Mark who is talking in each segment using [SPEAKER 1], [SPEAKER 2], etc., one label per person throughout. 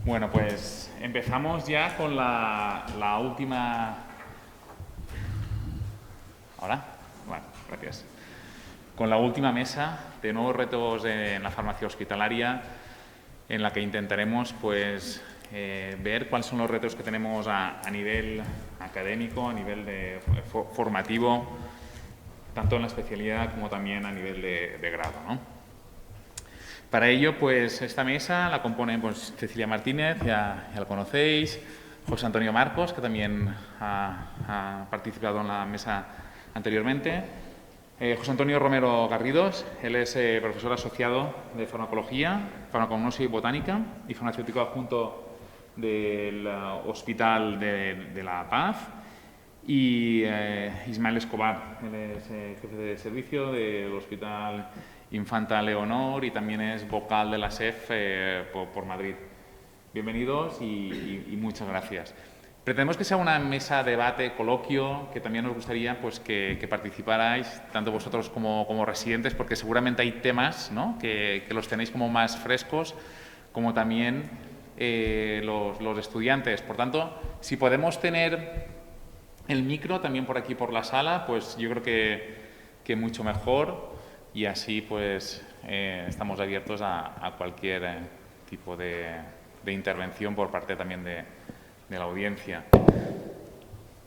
[SPEAKER 1] Bueno, pues empezamos ya con la última... ¿Ahora? Bueno, gracias. Con la última mesa de nuevos retos en la farmacia hospitalaria, en la que intentaremos pues, ver cuáles son los retos que tenemos a nivel académico, a nivel formativo, tanto en la especialidad como también a nivel de grado, ¿no? Para ello, pues esta mesa la componen pues, Cecilia Martínez, ya la conocéis, José Antonio Marcos, que también ha participado en la mesa anteriormente, José Antonio Romero Garridos, él es profesor asociado de farmacología, farmacognosia y botánica y farmacéutico adjunto del Hospital de La Paz, y Ismael Escobar, él es jefe de servicio del Hospital Infanta Leonor y también es vocal de la SEF por Madrid. Bienvenidos y muchas gracias. Pretendemos que sea una mesa, debate, coloquio, que también nos gustaría pues, que participarais, tanto vosotros como residentes, porque seguramente hay temas, ¿no?, que los tenéis como más frescos, como también los estudiantes. Por tanto, si podemos tener el micro también por aquí por la sala, pues yo creo que mucho mejor, y así pues estamos abiertos a cualquier tipo de intervención por parte también de la audiencia.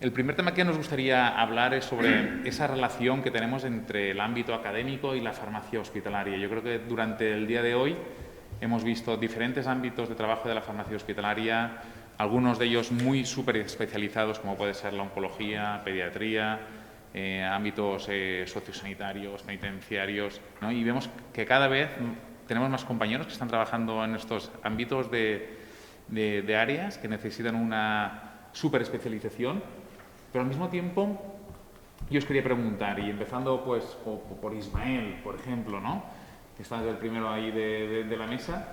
[SPEAKER 1] El primer tema que nos gustaría hablar es sobre esa relación que tenemos entre el ámbito académico y la farmacia hospitalaria. Yo creo que durante el día de hoy hemos visto diferentes ámbitos de trabajo de la farmacia hospitalaria, algunos de ellos muy súper especializados, como puede ser la oncología, pediatría, ámbitos sociosanitarios, penitenciarios, ¿no? Y vemos que cada vez tenemos más compañeros que están trabajando en estos ámbitos de áreas que necesitan una súper especialización, pero al mismo tiempo yo os quería preguntar, y empezando pues por Ismael, por ejemplo, ¿no?, que está el primero ahí de la mesa,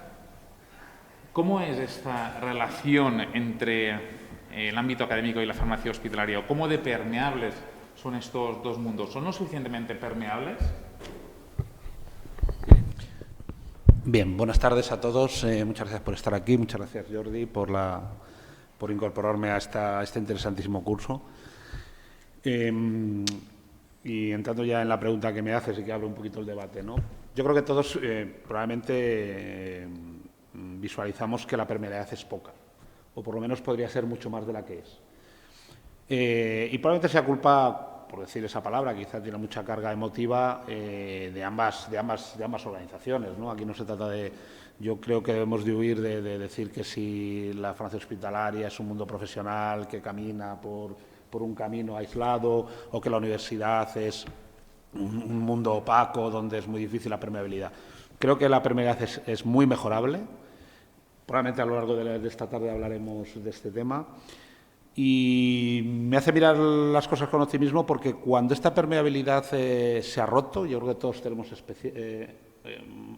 [SPEAKER 1] ¿cómo es esta relación entre el ámbito académico y la farmacia hospitalaria? ¿O cómo de permeables son estos dos mundos? ¿Son lo suficientemente permeables?
[SPEAKER 2] Bien, buenas tardes a todos. Muchas gracias por estar aquí. Muchas gracias, Jordi, por incorporarme a este interesantísimo curso. Y entrando ya en la pregunta que me haces y que abro un poquito el debate, ¿no? Yo creo que todos probablemente visualizamos que la permeabilidad es poca, o por lo menos podría ser mucho más de la que es. Y probablemente sea culpa, por decir esa palabra, quizás tiene mucha carga emotiva de ambas organizaciones, ¿no? Aquí no se trata de... Yo creo que debemos de huir de decir que si la farmacia hospitalaria es un mundo profesional que camina por un camino aislado, o que la universidad es un mundo opaco donde es muy difícil la permeabilidad. Creo que la permeabilidad es muy mejorable. Probablemente a lo largo de esta tarde hablaremos de este tema. Y me hace mirar las cosas con optimismo, porque cuando esta permeabilidad se ha roto, yo creo que todos tenemos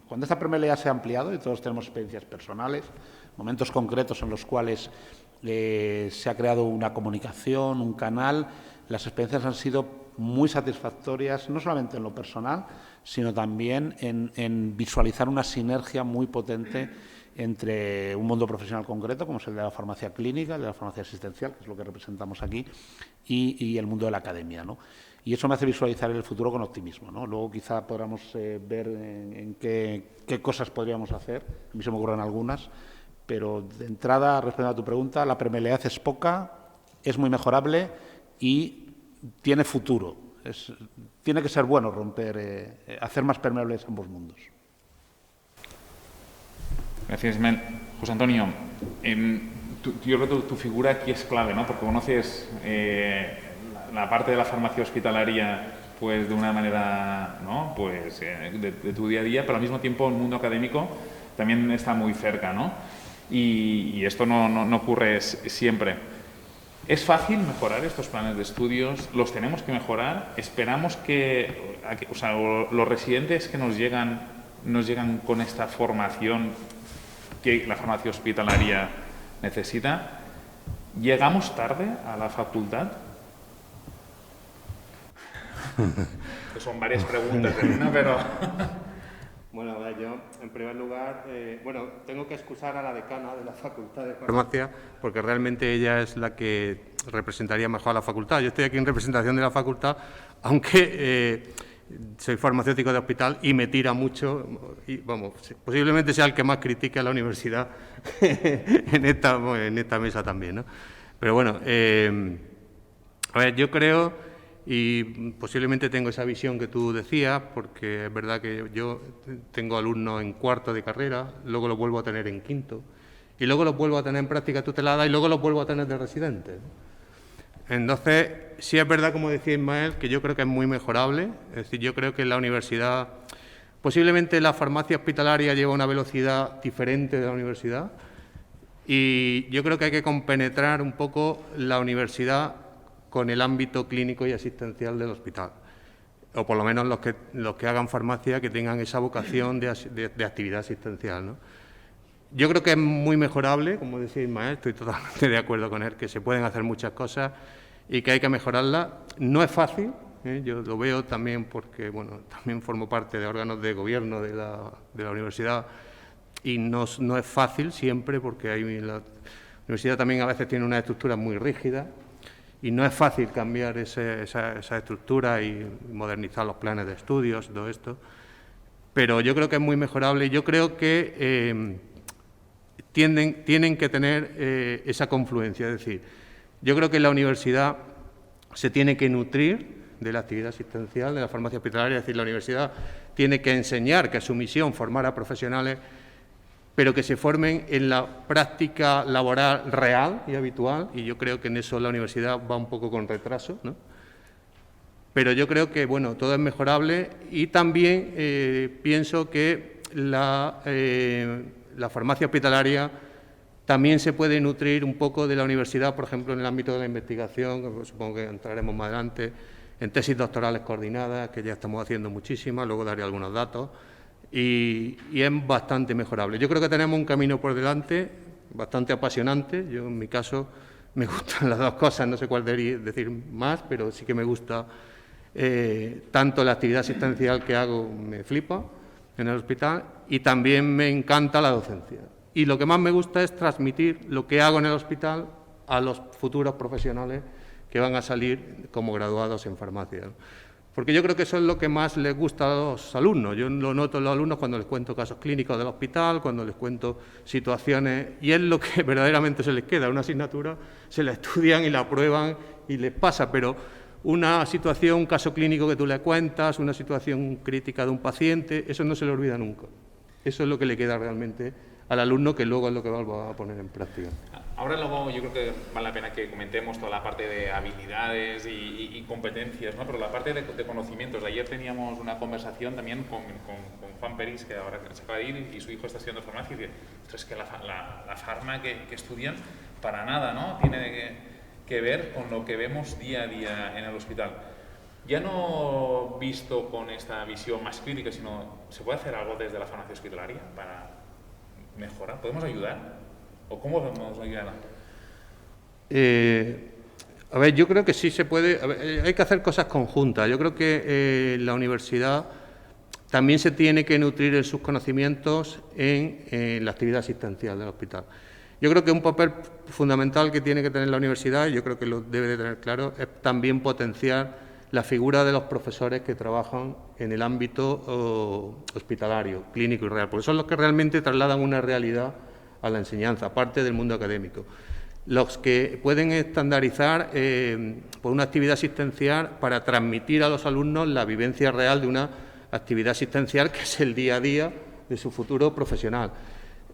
[SPEAKER 2] cuando esta permeabilidad se ha ampliado y todos tenemos experiencias personales, momentos concretos en los cuales se ha creado una comunicación, un canal, las experiencias han sido muy satisfactorias, no solamente en lo personal, sino también en visualizar una sinergia muy potente entre un mundo profesional concreto, como es el de la farmacia clínica, el de la farmacia asistencial, que es lo que representamos aquí, y el mundo de la academia, ¿no? Y eso me hace visualizar el futuro con optimismo, ¿no? Luego quizá podamos ver en qué cosas podríamos hacer. A mí se me ocurren algunas, pero de entrada, respondiendo a tu pregunta, la permeabilidad es poca, es muy mejorable y tiene futuro. Tiene que ser bueno hacer más permeables ambos mundos.
[SPEAKER 1] Gracias, Ismael. José Antonio, yo creo que tu figura aquí es clave, ¿no?, porque conoces la parte de la farmacia hospitalaria pues de una manera, ¿no?, pues de tu día a día, pero al mismo tiempo el mundo académico también está muy cerca, ¿no? Y esto no ocurre siempre. ¿Es fácil mejorar estos planes de estudios? ¿Los tenemos que mejorar? ¿Esperamos los residentes que nos llegan con esta formación que la farmacia hospitalaria necesita? ¿Llegamos tarde a la facultad? Que son varias preguntas en una, pero...
[SPEAKER 3] Bueno, a ver, yo, en primer lugar, tengo que excusar a la decana de la Facultad de Farmacia, porque realmente ella es la que representaría mejor a la facultad. Yo estoy aquí en representación de la facultad, aunque soy farmacéutico de hospital y me tira mucho, y vamos, posiblemente sea el que más critique a la universidad en esta mesa también, ¿no? Pero bueno, a ver, yo creo, y posiblemente tengo esa visión que tú decías, porque es verdad que yo tengo alumnos en cuarto de carrera, luego los vuelvo a tener en quinto, y luego los vuelvo a tener en práctica tutelada y luego los vuelvo a tener de residentes. Entonces, sí es verdad, como decía Ismael, que yo creo que es muy mejorable. Es decir, yo creo que en la universidad, posiblemente la farmacia hospitalaria lleva una velocidad diferente de la universidad, y yo creo que hay que compenetrar un poco la universidad con el ámbito clínico y asistencial del hospital, o por lo menos los que hagan farmacia que tengan esa vocación de actividad asistencial, ¿no? Yo creo que es muy mejorable, como decía Ismael, estoy totalmente de acuerdo con él, que se pueden hacer muchas cosas y que hay que mejorarlas. No es fácil, yo lo veo también porque, bueno, también formo parte de órganos de gobierno de la universidad, y no es fácil siempre, porque la universidad también a veces tiene una estructura muy rígida, y no es fácil cambiar esa estructura y modernizar los planes de estudios y todo esto, pero yo creo que es muy mejorable, y yo creo que tienen que tener esa confluencia. Es decir, yo creo que la universidad se tiene que nutrir de la actividad asistencial, de la farmacia hospitalaria. Es decir, la universidad tiene que enseñar, que es su misión, formar a profesionales, pero que se formen en la práctica laboral real y habitual, y yo creo que en eso la universidad va un poco con retraso, ¿no? Pero yo creo que, bueno, todo es mejorable, y también pienso que la farmacia hospitalaria también se puede nutrir un poco de la universidad, por ejemplo, en el ámbito de la investigación, que supongo que entraremos más adelante, en tesis doctorales coordinadas, que ya estamos haciendo muchísimas, luego daré algunos datos, y es bastante mejorable. Yo creo que tenemos un camino por delante bastante apasionante. Yo, en mi caso, me gustan las dos cosas, no sé cuál decir más, pero sí que me gusta tanto la actividad asistencial que hago, me flipa en el hospital, y también me encanta la docencia. Y lo que más me gusta es transmitir lo que hago en el hospital a los futuros profesionales que van a salir como graduados en farmacia, ¿no? Porque yo creo que eso es lo que más les gusta a los alumnos. Yo lo noto en los alumnos cuando les cuento casos clínicos del hospital, cuando les cuento situaciones, y es lo que verdaderamente se les queda. Una asignatura se la estudian y la aprueban y les pasa, pero una situación, un caso clínico que tú le cuentas, una situación crítica de un paciente, eso no se le olvida nunca. Eso es lo que le queda realmente al alumno, que luego es lo que va a poner en práctica.
[SPEAKER 1] Ahora luego yo creo que vale la pena que comentemos toda la parte de habilidades y competencias, ¿no? Pero la parte de conocimientos. Ayer teníamos una conversación también con Juan Peris, que ahora se acaba de ir, y su hijo está estudiando farmacia, y dice, ostras, es que la farma que estudian para nada, ¿no? Tiene que ver con lo que vemos día a día en el hospital. Ya no visto con esta visión más crítica, sino ¿se puede hacer algo desde la farmacia hospitalaria para mejorar? ¿Podemos ayudar? ¿O cómo podemos ayudar?
[SPEAKER 4] A ver, yo creo que sí se puede. A ver, hay que hacer cosas conjuntas. Yo creo que la universidad también se tiene que nutrir en sus conocimientos en la actividad asistencial del hospital. Yo creo que un papel fundamental que tiene que tener la universidad, y yo creo que lo debe de tener claro, es también potenciar la figura de los profesores que trabajan en el ámbito hospitalario, clínico y real, porque son los que realmente trasladan una realidad a la enseñanza, aparte del mundo académico. Los que pueden estandarizar por una actividad asistencial para transmitir a los alumnos la vivencia real de una actividad asistencial que es el día a día de su futuro profesional.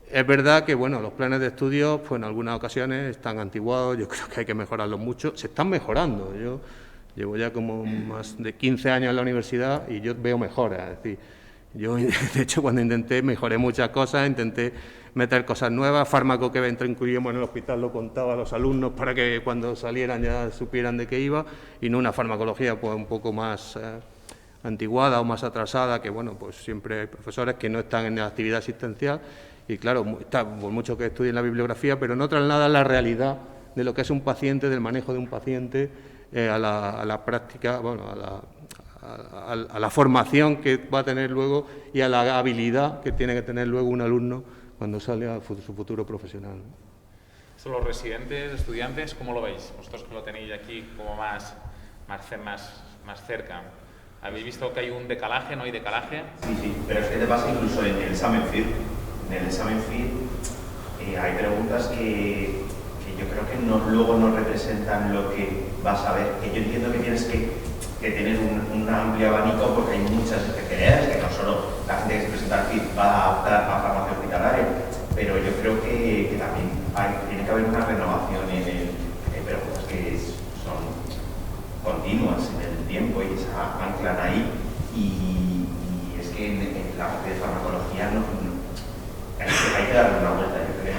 [SPEAKER 4] Es verdad que, bueno, los planes de estudio, pues en algunas ocasiones están antiguados, yo creo que hay que mejorarlos mucho, se están mejorando. Yo llevo ya como más de 15 años en la universidad y yo veo mejoras. Es decir, yo, de hecho, cuando mejoré muchas cosas, intenté meter cosas nuevas, fármacos que incluíamos en el hospital lo contaba a los alumnos para que cuando salieran ya supieran de qué iba, y no una farmacología pues un poco más antiguada o más atrasada, que bueno, pues siempre hay profesores que no están en la actividad asistencial y claro, está por mucho que estudien la bibliografía, pero no trasladan la realidad de lo que es un paciente, del manejo de un paciente a la práctica, bueno, a la formación que va a tener luego y a la habilidad que tiene que tener luego un alumno cuando sale a su futuro profesional, ¿no?
[SPEAKER 1] Son los residentes, estudiantes, ¿cómo lo veis? Vosotros que lo tenéis aquí como más cerca. ¿Habéis visto que hay un decalaje, no hay decalaje?
[SPEAKER 5] Sí, pero es que te pasa incluso en el examen FIR. En el examen FIR hay preguntas que yo creo que luego no representan lo que vas a ver. Que yo entiendo que tienes que tener un amplio abanico porque hay muchas especialidades, que no solo la gente que se presenta al FIR va a optar a farmacia hospitalaria, pero yo creo que también tiene que haber una renovación en preguntas que son continuas en el tiempo y se anclan ahí, y es que en la parte de farmacología hay que darle una vuelta, yo creo.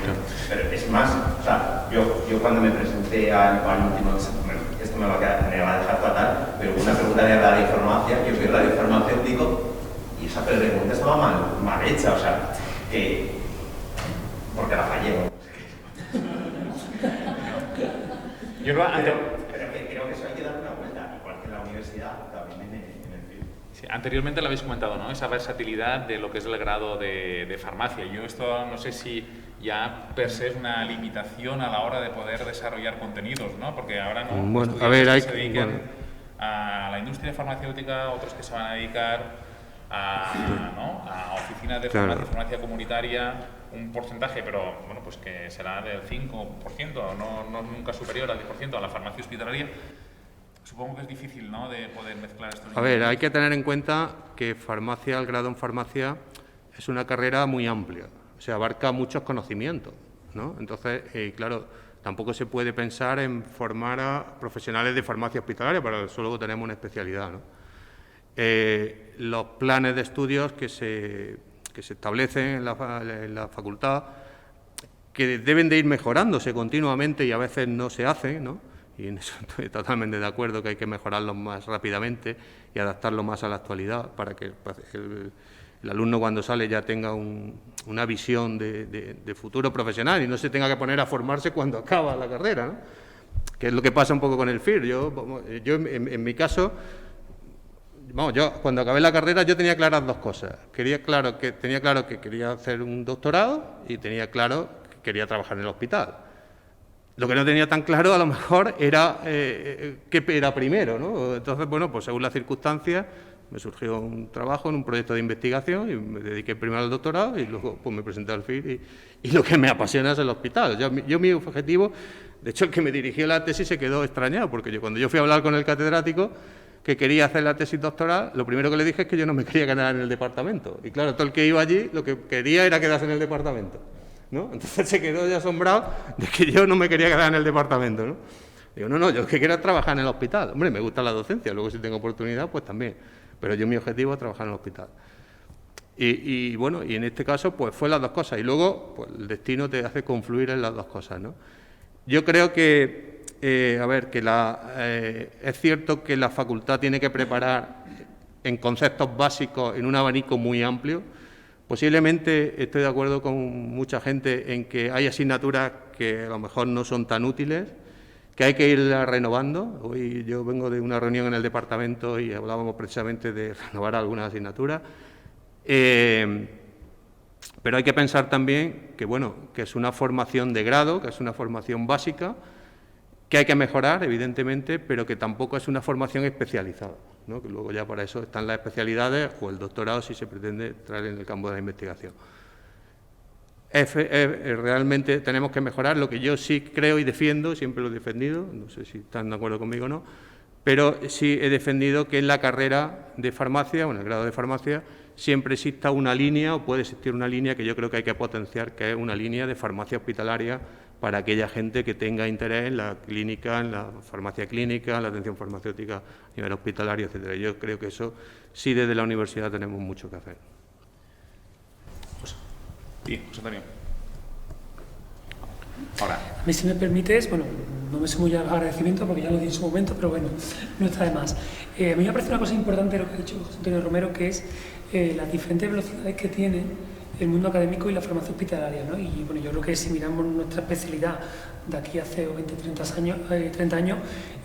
[SPEAKER 5] Pero es más, o sea, yo cuando me presenté al último examen, esto me va a dejar fatal, pero una pregunta de radiofarmacia, yo soy radiofarmacéutico y esa pregunta estaba mal hecha, o sea, porque la fallé, ¿no?
[SPEAKER 1] Yo creo
[SPEAKER 5] que eso hay que darle una vuelta, igual que en la universidad, también en el FIR.
[SPEAKER 1] Sí, anteriormente lo habéis comentado, ¿no? Esa versatilidad de lo que es el grado de farmacia. Yo esto no sé si ya per se es una limitación a la hora de poder desarrollar contenidos, ¿no? Porque ahora no.
[SPEAKER 4] Bueno, a ver,
[SPEAKER 1] que se dediquen a la industria farmacéutica, otros que se van a dedicar a oficinas de farmacia comunitaria, un porcentaje, pero bueno, pues que será del 5%, no nunca superior al 10% a la farmacia hospitalaria. Supongo que es difícil, ¿no?, de poder mezclar estos.
[SPEAKER 4] A ver, hay que tener en cuenta que farmacia, el grado en farmacia, es una carrera muy amplia, o sea, abarca muchos conocimientos, ¿no? Entonces, claro, tampoco se puede pensar en formar a profesionales de farmacia hospitalaria, para eso luego tenemos una especialidad, ¿no? Los planes de estudios que se establecen en la facultad, que deben de ir mejorándose continuamente y a veces no se hacen, ¿no? Y en eso estoy totalmente de acuerdo, que hay que mejorarlos más rápidamente y adaptarlo más a la actualidad para que el alumno cuando sale ya tenga una visión de futuro profesional y no se tenga que poner a formarse cuando acaba la carrera, ¿no? Que es lo que pasa un poco con el FIR. Yo en mi caso, yo cuando acabé la carrera yo tenía claras dos cosas. Tenía claro que quería hacer un doctorado y tenía claro que quería trabajar en el hospital. Lo que no tenía tan claro, a lo mejor, era qué era primero, ¿no? Entonces, bueno, pues según las circunstancias, me surgió un trabajo en un proyecto de investigación y me dediqué primero al doctorado y luego pues me presenté al FIR y lo que me apasiona es el hospital. Yo mi objetivo, de hecho, el que me dirigió la tesis se quedó extrañado, porque cuando yo fui a hablar con el catedrático que quería hacer la tesis doctoral, lo primero que le dije es que yo no me quería quedar en el departamento. Y claro, todo el que iba allí lo que quería era quedarse en el departamento, ¿no? Entonces se quedó ya asombrado de que yo no me quería quedar en el departamento, ¿no? Digo, no, yo que quiero trabajar en el hospital. Hombre, me gusta la docencia, luego si tengo oportunidad, pues también. Pero mi objetivo es trabajar en el hospital. Y bueno, y en este caso, pues fue las dos cosas. Y luego, pues el destino te hace confluir en las dos cosas, ¿no? Yo creo que, es cierto que la facultad tiene que preparar en conceptos básicos, en un abanico muy amplio. Posiblemente estoy de acuerdo con mucha gente en que hay asignaturas que a lo mejor no son tan útiles, que hay que irlas renovando. Hoy yo vengo de una reunión en el departamento y hablábamos precisamente de renovar algunas asignaturas. Pero hay que pensar también que, bueno, que es una formación de grado, que es una formación básica, que hay que mejorar, evidentemente, pero que tampoco es una formación especializada, ¿no? Que luego ya para eso están las especialidades o el doctorado si se pretende entrar en el campo de la investigación. Realmente tenemos que mejorar, lo que yo sí creo y defiendo, siempre lo he defendido, no sé si están de acuerdo conmigo o no, pero sí he defendido que en la carrera de farmacia o en el grado de farmacia siempre exista una línea o puede existir una línea que yo creo que hay que potenciar, que es una línea de farmacia hospitalaria para aquella gente que tenga interés en la clínica, en la farmacia clínica, en la atención farmacéutica a nivel hospitalario, etcétera. Yo creo que eso sí desde la universidad tenemos mucho que hacer.
[SPEAKER 1] Bien, José Antonio. Ahora.
[SPEAKER 6] A mí, si me permites, bueno, no me sumo ya al agradecimiento porque ya lo di en su momento, pero bueno, no está de más. A mí me parece una cosa importante lo que ha dicho José Antonio Romero, que es las diferentes velocidades que tiene el mundo académico y la farmacia hospitalaria, ¿no? Y bueno, yo creo que si miramos nuestra especialidad de aquí hace 20 30 años,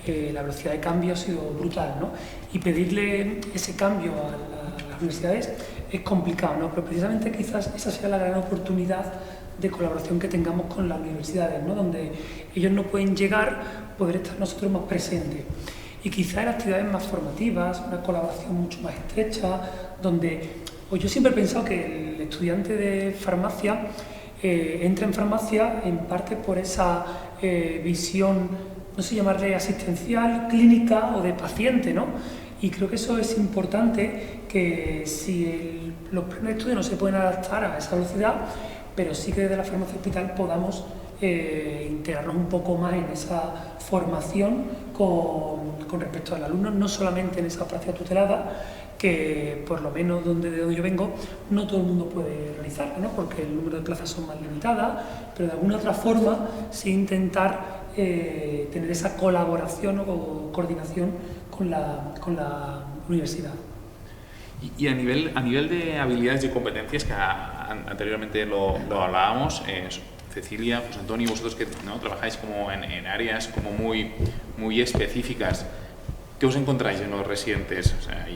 [SPEAKER 6] la velocidad de cambio ha sido brutal, ¿no? Y pedirle ese cambio a las universidades es complicado, ¿no? Pero precisamente quizás esa sea la gran oportunidad de colaboración que tengamos con las universidades, ¿no? Donde ellos no pueden llegar, poder estar nosotros más presentes. Y quizás en actividades más formativas, una colaboración mucho más estrecha, donde pues yo siempre he pensado que el estudiante de farmacia entra en farmacia en parte por esa visión, no sé llamarle asistencial, clínica o de paciente, ¿no? Y creo que eso es importante, que si los planes de estudio no se pueden adaptar a esa velocidad, pero sí que desde la farmacia hospital podamos integrarnos un poco más en esa formación con respecto al alumno, no solamente en esa práctica tutelada, que por lo menos de donde yo vengo no todo el mundo puede realizarla, ¿no? Porque el número de plazas son más limitadas, pero de alguna otra forma sí intentar tener esa colaboración o coordinación con la universidad.
[SPEAKER 1] Y a nivel de habilidades y competencias, que anteriormente lo hablábamos, Cecilia, José Antonio, vosotros que, ¿no?, trabajáis como en áreas como muy específicas, ¿qué os encontráis en los residentes? O sea,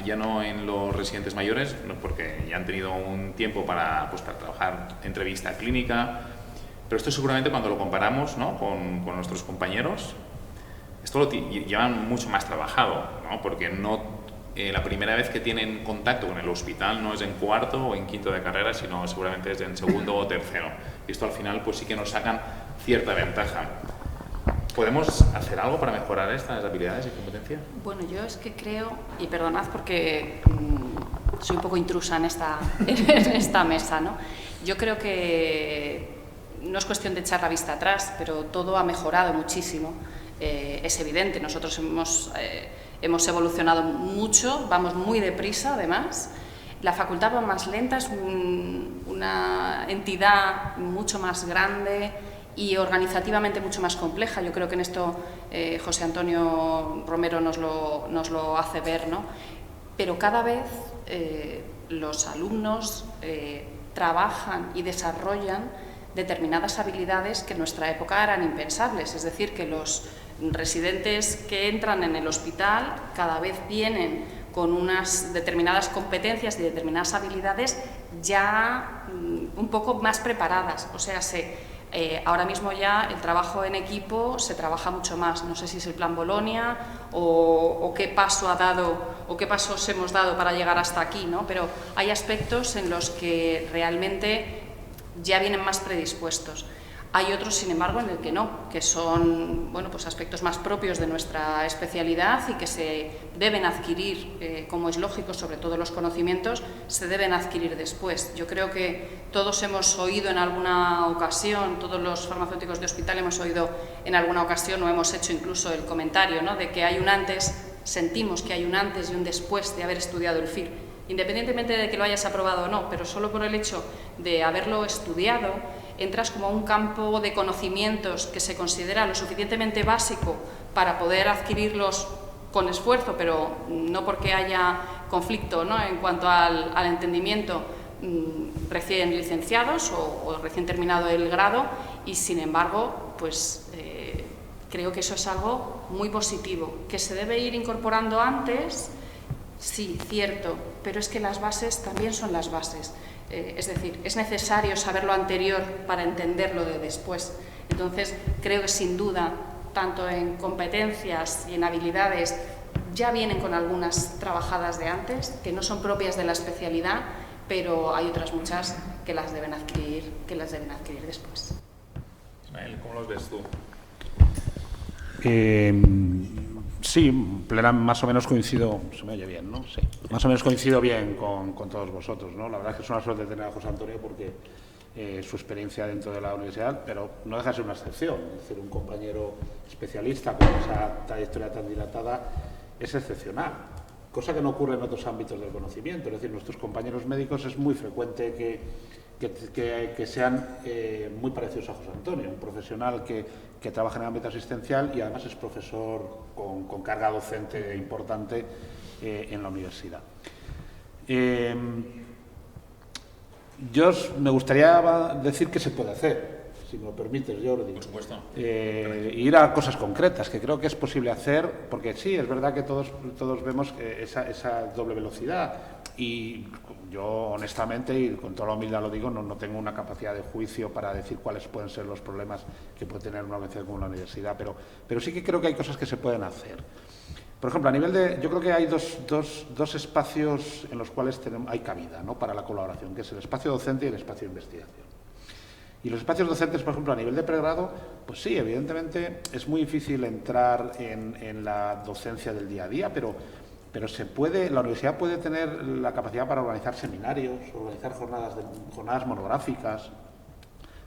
[SPEAKER 1] ya no en los residentes mayores, no, porque ya han tenido un tiempo para trabajar entrevista clínica, pero esto seguramente cuando lo comparamos, ¿no?, con nuestros compañeros, esto lo llevan mucho más trabajado, ¿no? Porque la primera vez que tienen contacto con el hospital no es en cuarto o en quinto de carrera, sino seguramente es en segundo o tercero. Y esto al final pues sí que nos sacan cierta ventaja. ¿Podemos hacer algo para mejorar estas habilidades y competencias?
[SPEAKER 7] Bueno, yo es que creo, y perdonad porque soy un poco intrusa en esta mesa, ¿no? Yo creo que no es cuestión de echar la vista atrás, pero todo ha mejorado muchísimo. Es evidente, nosotros hemos evolucionado mucho, vamos muy deprisa además. La facultad va más lenta, es una entidad mucho más grande y organizativamente mucho más compleja. Yo creo que en esto José Antonio Romero nos lo hace ver, ¿no? Pero cada vez los alumnos trabajan y desarrollan determinadas habilidades que en nuestra época eran impensables, es decir, que los residentes que entran en el hospital cada vez vienen con unas determinadas competencias y determinadas habilidades ya un poco más preparadas. O sea, ahora mismo ya el trabajo en equipo se trabaja mucho más. No sé si es el plan Bolonia o qué paso ha dado o qué pasos hemos dado para llegar hasta aquí, ¿no? Pero hay aspectos en los que realmente ya vienen más predispuestos. Hay otros, sin embargo, en el que no, que son, bueno, pues aspectos más propios de nuestra especialidad y que se deben adquirir, como es lógico, sobre todo los conocimientos, se deben adquirir después. Yo creo que todos hemos oído en alguna ocasión, todos los farmacéuticos de hospital hemos oído en alguna ocasión o hemos hecho incluso el comentario, ¿no?, de que hay un antes, sentimos que hay un antes y un después de haber estudiado el FIR. Independientemente de que lo hayas aprobado o no, pero solo por el hecho de haberlo estudiado, entras como a un campo de conocimientos que se considera lo suficientemente básico para poder adquirirlos con esfuerzo, pero no porque haya conflicto, ¿no?, en cuanto al entendimiento, recién licenciados o recién terminado el grado, y sin embargo, pues creo que eso es algo muy positivo, que se debe ir incorporando antes. Sí, cierto, pero es que las bases también son las bases. Es decir, es necesario saber lo anterior para entender lo de después. Entonces, creo que sin duda, tanto en competencias y en habilidades, ya vienen con algunas trabajadas de antes, que no son propias de la especialidad, pero hay otras muchas que las deben adquirir después.
[SPEAKER 1] Ismael, ¿cómo los ves tú?
[SPEAKER 2] Sí, más o menos coincido, se me oye bien, ¿no? Sí, más o menos coincido bien con todos vosotros, ¿no? La verdad es que es una suerte tener a José Antonio porque su experiencia dentro de la universidad, pero no deja de ser una excepción, es decir, un compañero especialista con esa trayectoria tan dilatada es excepcional, cosa que no ocurre en otros ámbitos del conocimiento. Es decir, nuestros compañeros médicos es muy frecuente que sean muy parecidos a José Antonio, un profesional que trabaja en el ámbito asistencial y además es profesor con carga docente importante en la universidad. me gustaría decir que se puede hacer, si me lo permites, Jordi.
[SPEAKER 1] Por supuesto.
[SPEAKER 2] Ir a cosas concretas, que creo que es posible hacer, porque sí, es verdad que todos vemos esa doble velocidad. Y yo, honestamente, y con toda la humildad lo digo, no tengo una capacidad de juicio para decir cuáles pueden ser los problemas que puede tener una universidad como la universidad, pero sí que creo que hay cosas que se pueden hacer. Por ejemplo, a nivel de... Yo creo que hay dos espacios en los cuales hay cabida, ¿no?, para la colaboración, que es el espacio docente y el espacio de investigación. Y los espacios docentes, por ejemplo, a nivel de pregrado, pues sí, evidentemente es muy difícil entrar en la docencia del día a día, pero la universidad puede tener la capacidad para organizar seminarios, organizar jornadas monográficas,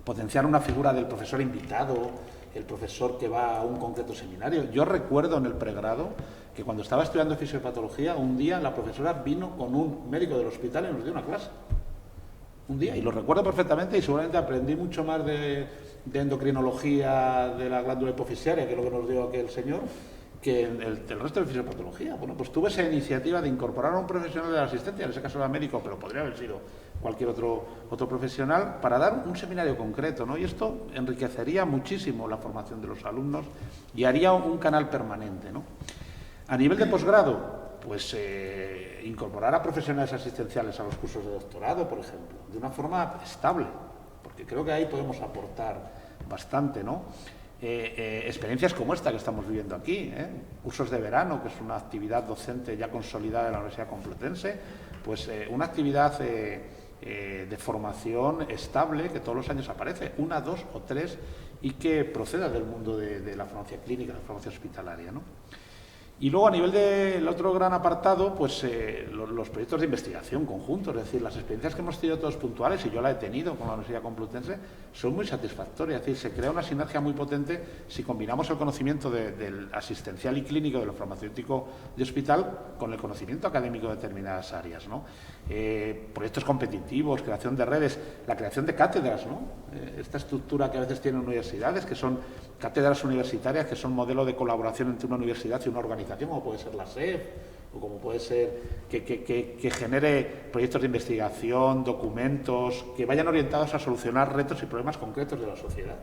[SPEAKER 2] potenciar una figura del profesor invitado, el profesor que va a un concreto seminario. Yo recuerdo en el pregrado que cuando estaba estudiando fisiopatología, un día la profesora vino con un médico del hospital y nos dio una clase. Un día, y lo recuerdo perfectamente, y seguramente aprendí mucho más de endocrinología de la glándula hipofisiaria, que es lo que nos dio aquel señor, que el resto de fisiopatología. Bueno, pues tuve esa iniciativa de incorporar a un profesional de la asistencia, en ese caso era médico, pero podría haber sido cualquier otro profesional, para dar un seminario concreto, ¿no? Y esto enriquecería muchísimo la formación de los alumnos y haría un canal permanente, ¿no? A nivel de posgrado, pues incorporar a profesionales asistenciales a los cursos de doctorado, por ejemplo, de una forma estable, porque creo que ahí podemos aportar bastante, ¿no? Experiencias como esta que estamos viviendo aquí, cursos de verano, que es una actividad docente ya consolidada en la Universidad Complutense, pues una actividad de formación estable que todos los años aparece, 1, 2 o 3, y que proceda del mundo de la farmacia clínica, la farmacia hospitalaria, ¿no? Y luego, a nivel del otro gran apartado, pues los proyectos de investigación conjuntos, es decir, las experiencias que hemos tenido todos puntuales, y yo la he tenido con la Universidad Complutense, son muy satisfactorias. Es decir, se crea una sinergia muy potente si combinamos el conocimiento del asistencial y clínico, de lo farmacéutico de hospital, con el conocimiento académico de determinadas áreas, ¿no? Proyectos competitivos, creación de redes, la creación de cátedras, ¿no? Esta estructura que a veces tienen universidades, que son cátedras universitarias, que son modelo de colaboración entre una universidad y una organización, como puede ser la SEF, o como puede ser que genere proyectos de investigación, documentos, que vayan orientados a solucionar retos y problemas concretos de la sociedad.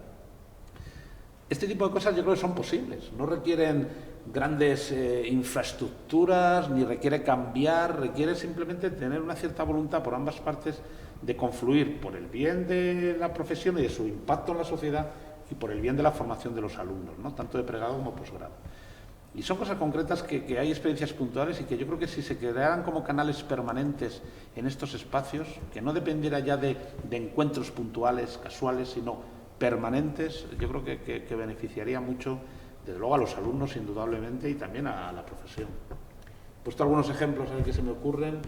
[SPEAKER 2] Este tipo de cosas yo creo que son posibles, no requieren grandes infraestructuras, ni requiere cambiar, requiere simplemente tener una cierta voluntad por ambas partes de confluir por el bien de la profesión y de su impacto en la sociedad y por el bien de la formación de los alumnos, ¿no?, tanto de pregrado como posgrado. Y son cosas concretas que hay experiencias puntuales y que yo creo que si se crearan como canales permanentes en estos espacios, que no dependiera ya de encuentros puntuales, casuales, sino permanentes, yo creo que beneficiaría mucho, desde luego, a los alumnos, indudablemente, y también a la profesión. He puesto algunos ejemplos que se me ocurren,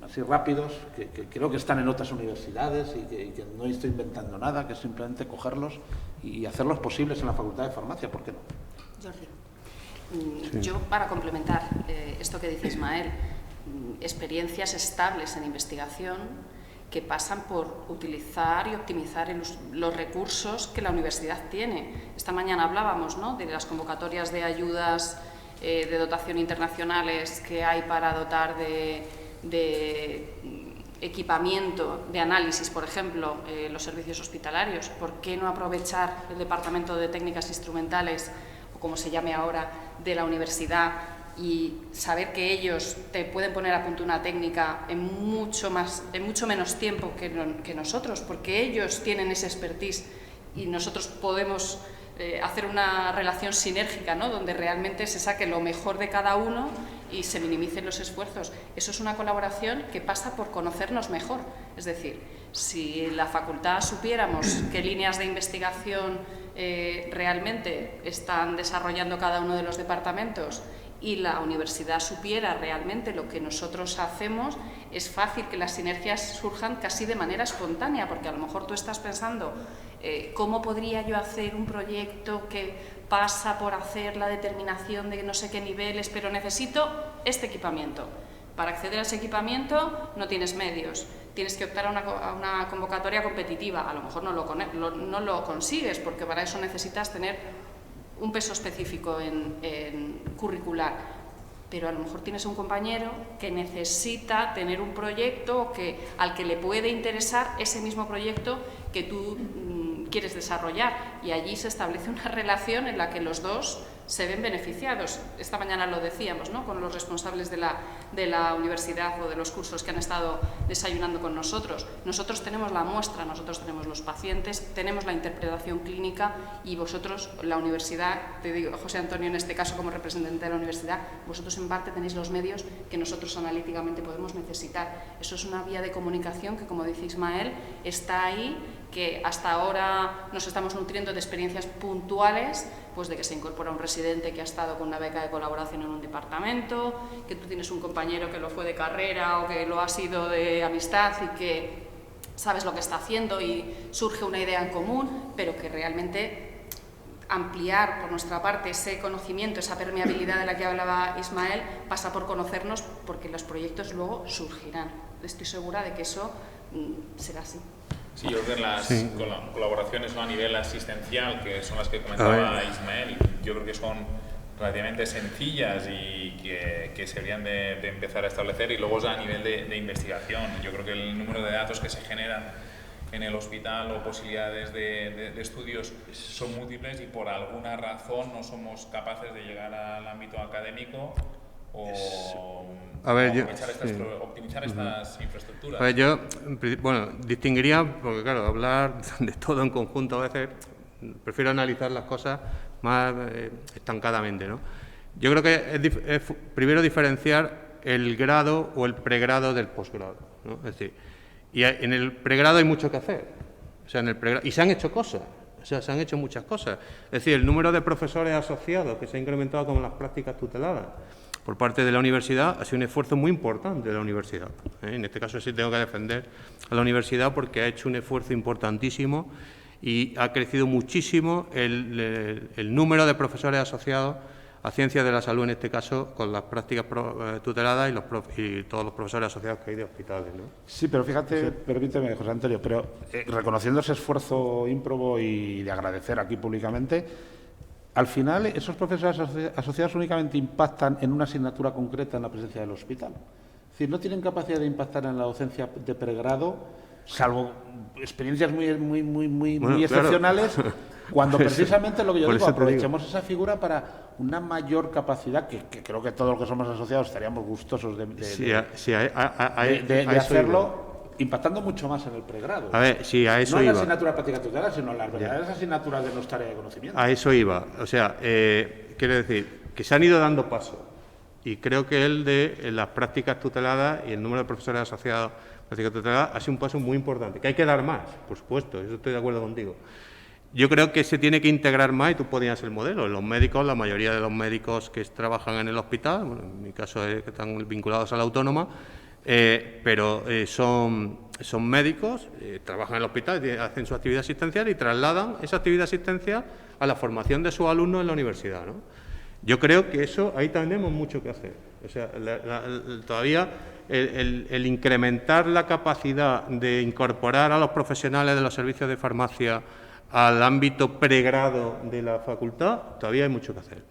[SPEAKER 2] así rápidos, que creo que están en otras universidades y que no estoy inventando nada, que es simplemente cogerlos y hacerlos posibles en la Facultad de Farmacia, ¿por qué no?
[SPEAKER 7] Jordi, sí. Yo, para complementar esto que dice Ismael, experiencias estables en investigación que pasan por utilizar y optimizar los recursos que la universidad tiene. Esta mañana hablábamos, ¿no?, de las convocatorias de ayudas de dotación internacionales que hay para dotar de equipamiento de análisis, por ejemplo, los servicios hospitalarios. ¿Por qué no aprovechar el Departamento de Técnicas Instrumentales, o como se llame ahora, de la universidad, y saber que ellos te pueden poner a punto una técnica en mucho menos tiempo que nosotros, porque ellos tienen ese expertise y nosotros podemos hacer una relación sinérgica, ¿no?, donde realmente se saque lo mejor de cada uno y se minimicen los esfuerzos? Eso es una colaboración que pasa por conocernos mejor. Es decir, si en la facultad supiéramos qué líneas de investigación realmente están desarrollando cada uno de los departamentos, y la universidad supiera realmente lo que nosotros hacemos, es fácil que las sinergias surjan casi de manera espontánea, porque a lo mejor tú estás pensando ¿cómo podría yo hacer un proyecto que pasa por hacer la determinación de no sé qué niveles, pero necesito este equipamiento? Para acceder a ese equipamiento no tienes medios, tienes que optar a una convocatoria competitiva, a lo mejor no lo consigues, porque para eso necesitas tener un peso específico en curricular. pero a lo mejor tienes un compañero que necesita tener un proyecto al que le puede interesar ese mismo proyecto que tú quieres desarrollar, y allí se establece una relación en la que los dos se ven beneficiados. Esta mañana lo decíamos, ¿no?, con los responsables de la universidad o de los cursos que han estado desayunando con nosotros. Nosotros tenemos la muestra, nosotros tenemos los pacientes, tenemos la interpretación clínica, y vosotros, la universidad, te digo, José Antonio, en este caso como representante de la universidad, vosotros en parte tenéis los medios que nosotros analíticamente podemos necesitar. Eso es una vía de comunicación que, como dice Ismael, está ahí, que hasta ahora nos estamos nutriendo de experiencias puntuales, pues de que se incorpora un residente que ha estado con una beca de colaboración en un departamento, que tú tienes un compañero que lo fue de carrera o que lo ha sido de amistad y que sabes lo que está haciendo y surge una idea en común, pero que realmente ampliar por nuestra parte ese conocimiento, esa permeabilidad de la que hablaba Ismael, pasa por conocernos, porque los proyectos luego surgirán. Estoy segura de que eso será así.
[SPEAKER 1] Sí, yo creo que las colaboraciones, ¿no?, a nivel asistencial, que son las que comentaba Ismael, yo creo que son relativamente sencillas y que se deberían de empezar a establecer. Y luego a nivel de investigación, yo creo que el número de datos que se generan en el hospital o posibilidades de estudios son múltiples, y por alguna razón no somos capaces de llegar al ámbito académico o optimizar estas infraestructuras.
[SPEAKER 4] A ver, yo, bueno, distinguiría, porque claro, hablar de todo en conjunto a veces, prefiero analizar las cosas más estancadamente, ¿no? Yo creo que es primero diferenciar el grado o el pregrado del posgrado, ¿no? Es decir, y en el pregrado hay mucho que hacer, o sea, y se han hecho cosas. O sea, se han hecho muchas cosas. Es decir, el número de profesores asociados que se ha incrementado con las prácticas tuteladas por parte de la universidad ha sido un esfuerzo muy importante de la universidad. En este caso sí tengo que defender a la universidad, porque ha hecho un esfuerzo importantísimo y ha crecido muchísimo el número de profesores asociados a ciencias de la salud, en este caso, con las prácticas tuteladas y todos los profesores asociados que hay de hospitales, ¿no?
[SPEAKER 2] Sí, pero fíjate, sí. Permíteme, José Antonio, pero reconociendo ese esfuerzo ímprobo y de agradecer aquí públicamente, al final esos profesores asociados únicamente impactan en una asignatura concreta en la presencia del hospital. Es decir, no tienen capacidad de impactar en la docencia de pregrado, salvo experiencias muy excepcionales, claro. Cuando precisamente lo que yo digo, aprovechemos esa figura para una mayor capacidad, que creo que todos los que somos asociados estaríamos gustosos de hacerlo, impactando mucho más en el pregrado.
[SPEAKER 4] A ver, sí, a eso
[SPEAKER 2] no en
[SPEAKER 4] iba.
[SPEAKER 2] la asignatura práctica tutelada, sino en las verdaderas asignaturas de nuestra área de conocimiento.
[SPEAKER 4] A eso iba. O sea, quiero decir que se han ido dando pasos, y creo que el de las prácticas tuteladas y el número de profesores asociados a prácticas tuteladas ha sido un paso muy importante, que hay que dar más, por supuesto, eso estoy de acuerdo contigo. Yo creo que se tiene que integrar más, y tú podías el modelo. Los médicos, la mayoría de los médicos que trabajan en el hospital, bueno, en mi caso es que están vinculados a la autónoma, pero son médicos, trabajan en el hospital, hacen su actividad asistencial y trasladan esa actividad asistencial a la formación de sus alumnos en la universidad, ¿no? Yo creo que eso, ahí tenemos mucho que hacer. O sea, todavía el incrementar la capacidad de incorporar a los profesionales de los servicios de farmacia al ámbito pregrado de la facultad, todavía hay mucho que hacer.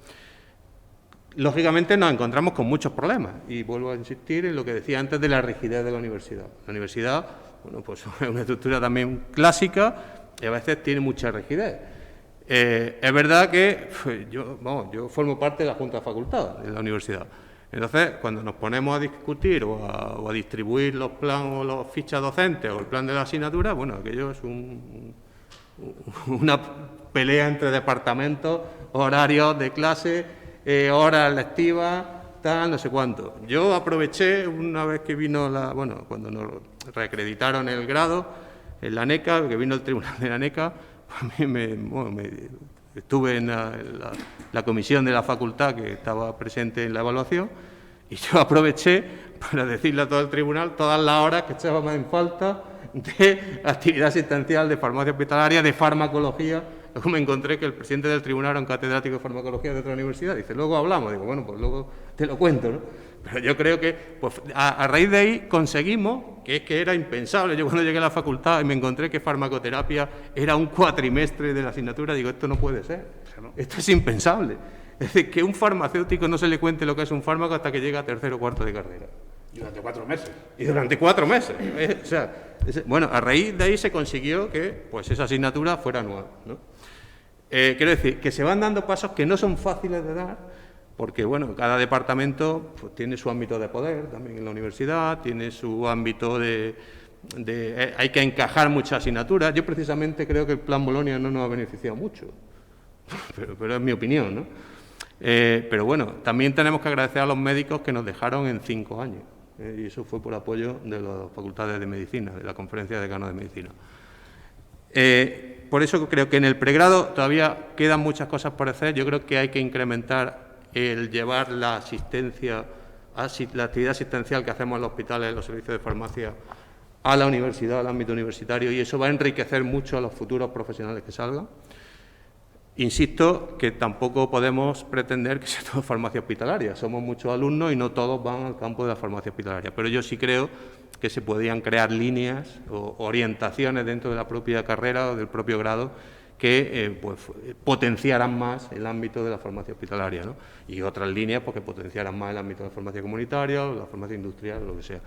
[SPEAKER 4] Lógicamente nos encontramos con muchos problemas, y vuelvo a insistir en lo que decía antes de la rigidez de la universidad. La universidad, bueno, pues es una estructura también clásica y a veces tiene mucha rigidez. Es verdad que yo formo parte de la Junta de Facultad de la universidad. Entonces, cuando nos ponemos a discutir o a distribuir los planes o las fichas docentes o el plan de la asignatura, bueno, aquello es una pelea entre departamentos, horarios de clase, horas lectivas, tal, no sé cuánto. Yo aproveché una vez que vino cuando nos reacreditaron el grado en la ANECA, que vino el tribunal de la ANECA, estuve en la comisión de la facultad que estaba presente en la evaluación, y yo aproveché para decirle a todo el tribunal todas las horas que echábamos en falta de actividad asistencial, de farmacia hospitalaria, de farmacología. Luego me encontré que el presidente del tribunal era un catedrático de farmacología de otra universidad. Dice, luego hablamos. Digo, bueno, pues luego te lo cuento, ¿no? Pero yo creo que pues, a raíz de ahí conseguimos, que es que era impensable. Yo cuando llegué a la facultad y me encontré que farmacoterapia era un cuatrimestre de la asignatura, digo, esto no puede ser, esto es impensable. Es decir, que un farmacéutico no se le cuente lo que es un fármaco hasta que llega a tercero o cuarto de carrera.
[SPEAKER 2] Durante 4 meses.
[SPEAKER 4] Y durante 4 meses. O sea, bueno, a raíz de ahí se consiguió que pues, esa asignatura fuera anual, ¿no? Quiero decir, que se van dando pasos que no son fáciles de dar, porque bueno, cada departamento pues, tiene su ámbito de poder, también en la universidad, tiene su ámbito hay que encajar muchas asignaturas. Yo precisamente creo que el Plan Bolonia no nos ha beneficiado mucho, pero es mi opinión, ¿no? Pero bueno, también tenemos que agradecer a los médicos que nos dejaron en 5 años, y eso fue por apoyo de las facultades de medicina, de la Conferencia de Decanos de Medicina. Por eso creo que en el pregrado todavía quedan muchas cosas por hacer. Yo creo que hay que incrementar el llevar la asistencia, la actividad asistencial que hacemos en los hospitales, en los servicios de farmacia, a la universidad, al ámbito universitario, y eso va a enriquecer mucho a los futuros profesionales que salgan. Insisto que tampoco podemos pretender que sea todo farmacia hospitalaria. Somos muchos alumnos y no todos van al campo de la farmacia hospitalaria, pero yo sí creo que se podían crear líneas o orientaciones dentro de la propia carrera o del propio grado que pues, potenciaran más el ámbito de la farmacia hospitalaria, ¿no? Y otras líneas porque potenciaran más el ámbito de la farmacia comunitaria o la farmacia industrial o lo que sea.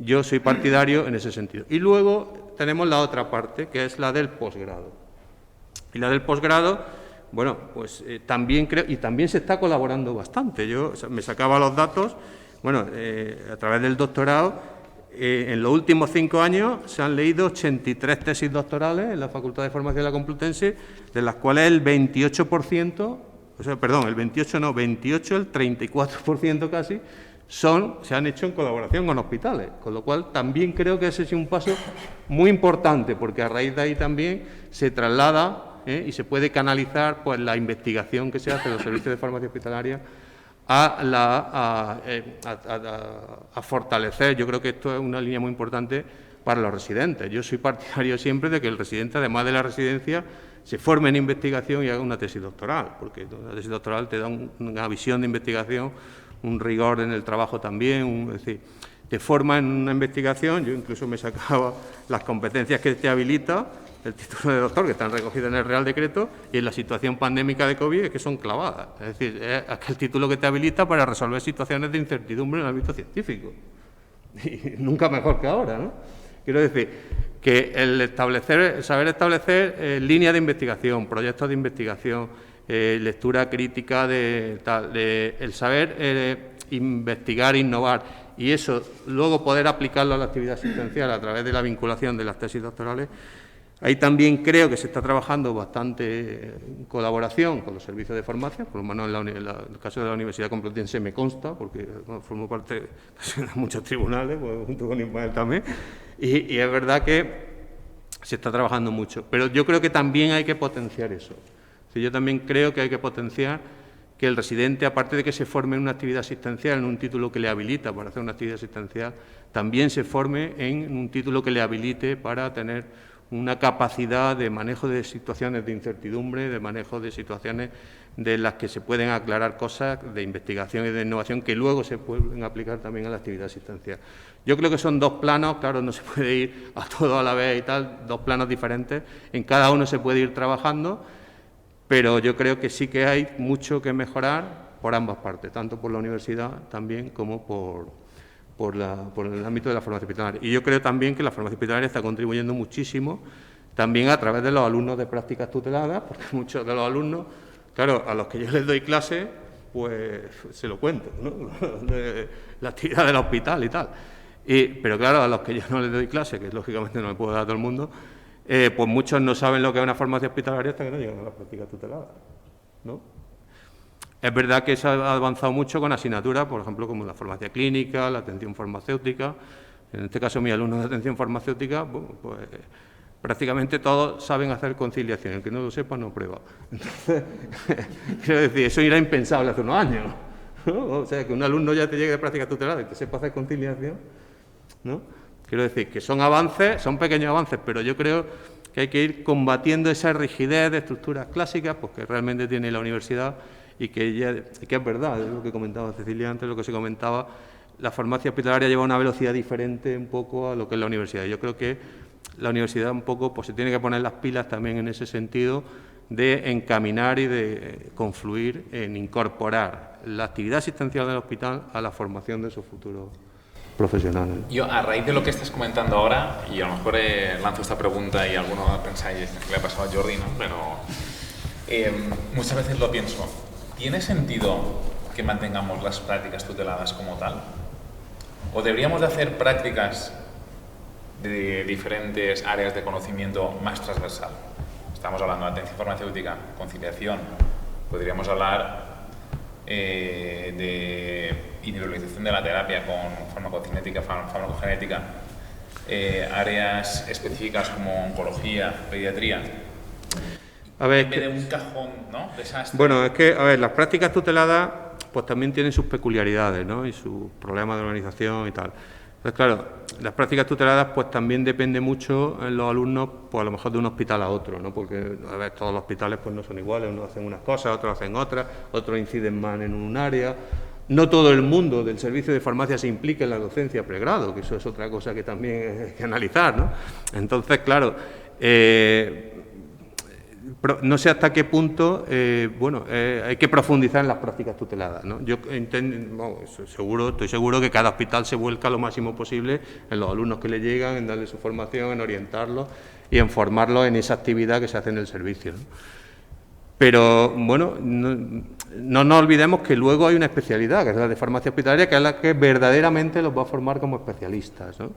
[SPEAKER 4] Yo soy partidario en ese sentido. Y luego tenemos la otra parte, que es la del posgrado. Y la del posgrado, bueno, pues también creo, y también se está colaborando bastante. Yo me sacaba los datos, bueno, a través del doctorado, en los últimos 5 años se han leído 83 tesis doctorales en la Facultad de Farmacia de la Complutense, de las cuales el 28%, o sea, perdón, el 28 no, 28, el 34% casi, se han hecho en colaboración con hospitales, con lo cual también creo que ese es un paso muy importante, porque a raíz de ahí también se traslada y se puede canalizar pues, la investigación que se hace en los servicios de farmacia hospitalaria a fortalecer. Yo creo que esto es una línea muy importante para los residentes. Yo soy partidario siempre de que el residente, además de la residencia, se forme en investigación y haga una tesis doctoral, porque la tesis doctoral te da una visión de investigación, un rigor en el trabajo también, es decir, te forma en una investigación. Yo incluso me sacaba las competencias que te habilita el título de doctor, que están recogidos en el Real Decreto, y en la situación pandémica de COVID es que son clavadas. Es decir, es aquel título que te habilita para resolver situaciones de incertidumbre en el ámbito científico. Y nunca mejor que ahora, ¿no? Quiero decir que el saber establecer líneas de investigación, proyectos de investigación, lectura crítica, el saber investigar, innovar, y eso luego poder aplicarlo a la actividad asistencial a través de la vinculación de las tesis doctorales. Ahí también creo que se está trabajando bastante en colaboración con los servicios de farmacia, por lo menos en el caso de la Universidad Complutense me consta, porque bueno, formo parte de muchos tribunales, pues, junto con Ismael también, y es verdad que se está trabajando mucho. Pero yo creo que también hay que potenciar eso. Yo también creo que hay que potenciar que el residente, aparte de que se forme en una actividad asistencial, en un título que le habilita para hacer una actividad asistencial, también se forme en un título que le habilite para tener una capacidad de manejo de situaciones de incertidumbre, de manejo de situaciones de las que se pueden aclarar cosas de investigación y de innovación que luego se pueden aplicar también a la actividad asistencial. Yo creo que son 2 planos, claro, no se puede ir a todo a la vez y tal, 2 planos diferentes, en cada uno se puede ir trabajando, pero yo creo que sí que hay mucho que mejorar por ambas partes, tanto por la universidad también como por el ámbito de la farmacia hospitalaria. Y yo creo también que la farmacia hospitalaria está contribuyendo muchísimo también a través de los alumnos de prácticas tuteladas, porque muchos de los alumnos, claro, a los que yo les doy clase, pues se lo cuento, ¿no? De la actividad del hospital y tal. Pero claro, a los que yo no les doy clase, que lógicamente no le puedo dar a todo el mundo, pues muchos no saben lo que es una farmacia hospitalaria hasta que no llegan a las prácticas tuteladas, ¿no? Es verdad que se ha avanzado mucho con asignaturas, por ejemplo, como la farmacia clínica, la atención farmacéutica. En este caso, mis alumnos de atención farmacéutica, pues prácticamente todos saben hacer conciliación. El que no lo sepa, no prueba. Entonces, quiero decir, eso era impensable hace unos años, ¿no? O sea, que un alumno ya te llegue de práctica tutelada y te sepa hacer conciliación, ¿no? Quiero decir que son avances, son pequeños avances, pero yo creo que hay que ir combatiendo esa rigidez de estructuras clásicas, pues que realmente tiene la universidad. Y que es verdad, es lo que comentaba Cecilia antes, lo que se comentaba, la farmacia hospitalaria lleva una velocidad diferente un poco a lo que es la universidad. Yo creo que la universidad un poco pues se tiene que poner las pilas también en ese sentido de encaminar y de confluir en incorporar la actividad asistencial del hospital a la formación de sus futuros profesionales.
[SPEAKER 1] Yo, a raíz de lo que estás comentando ahora, y a lo mejor lanzo esta pregunta y alguno pensáis que le ha pasado a Jordi, ¿no? Pero muchas veces lo pienso. ¿Tiene sentido que mantengamos las prácticas tuteladas como tal? ¿O deberíamos de hacer prácticas de diferentes áreas de conocimiento más transversal? Estamos hablando de atención farmacéutica, conciliación, podríamos hablar de individualización de la terapia con farmacocinética, farmacogenética, áreas específicas como oncología, pediatría.
[SPEAKER 4] A ver,
[SPEAKER 1] en vez de un cajón, ¿no? Desastre.
[SPEAKER 4] Bueno, es que, a ver, las prácticas tuteladas pues también tienen sus peculiaridades, ¿no? Y sus problemas de organización y tal. Entonces, claro, las prácticas tuteladas pues también depende mucho en los alumnos, pues a lo mejor de un hospital a otro, ¿no? Porque, a ver, todos los hospitales pues no son iguales, unos hacen unas cosas, otros hacen otras, otros inciden más en un área. No todo el mundo del servicio de farmacia se implica en la docencia pregrado, que eso es otra cosa que también hay que analizar, ¿no? Entonces, claro, no sé hasta qué punto, hay que profundizar en las prácticas tuteladas, ¿no? Yo estoy seguro que cada hospital se vuelca lo máximo posible en los alumnos que le llegan, en darle su formación, en orientarlos y en formarlos en esa actividad que se hace en el servicio, ¿no? Pero, bueno, no nos olvidemos que luego hay una especialidad, que es la de farmacia hospitalaria, que es la que verdaderamente los va a formar como especialistas, ¿no?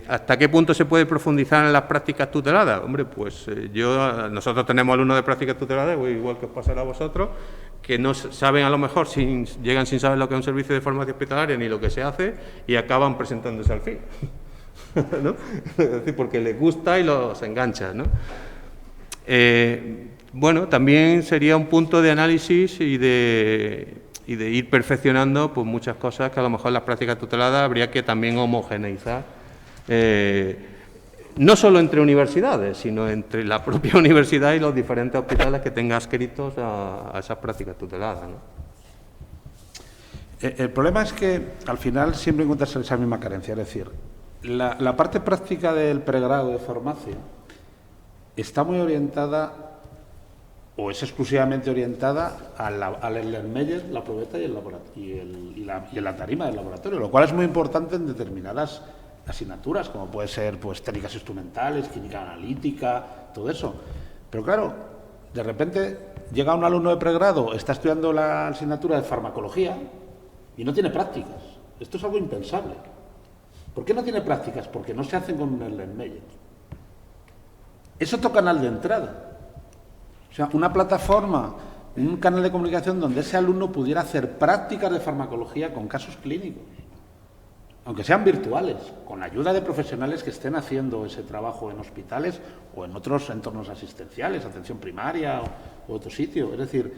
[SPEAKER 4] ¿Hasta qué punto se puede profundizar en las prácticas tuteladas? Hombre, pues nosotros tenemos alumnos de prácticas tuteladas, igual que os pasará a vosotros, que no saben a lo mejor, llegan sin saber lo que es un servicio de farmacia hospitalaria ni lo que se hace y acaban presentándose al fin, ¿no? Es decir, porque les gusta y los engancha, ¿no? Bueno, también sería un punto de análisis y de ir perfeccionando pues muchas cosas que a lo mejor en las prácticas tuteladas habría que también homogeneizar, no solo entre universidades, sino entre la propia universidad y los diferentes hospitales que tengan adscritos a esas prácticas tuteladas, ¿no?
[SPEAKER 2] El problema es que al final siempre encuentras esa misma carencia, es decir, la parte práctica del pregrado de farmacia está muy orientada o es exclusivamente orientada al Erlenmeyer, la probeta y la tarima del laboratorio, lo cual es muy importante en determinadas asignaturas, como puede ser pues técnicas instrumentales, química analítica, todo eso. Pero claro, de repente llega un alumno de pregrado, está estudiando la asignatura de farmacología y no tiene prácticas. Esto es algo impensable. ¿Por qué no tiene prácticas? Porque no se hacen con un Erlenmeyer. Es otro canal de entrada. O sea, una plataforma, un canal de comunicación donde ese alumno pudiera hacer prácticas de farmacología con casos clínicos, aunque sean virtuales, con la ayuda de profesionales que estén haciendo ese trabajo en hospitales o en otros entornos asistenciales, atención primaria o otro sitio. Es decir,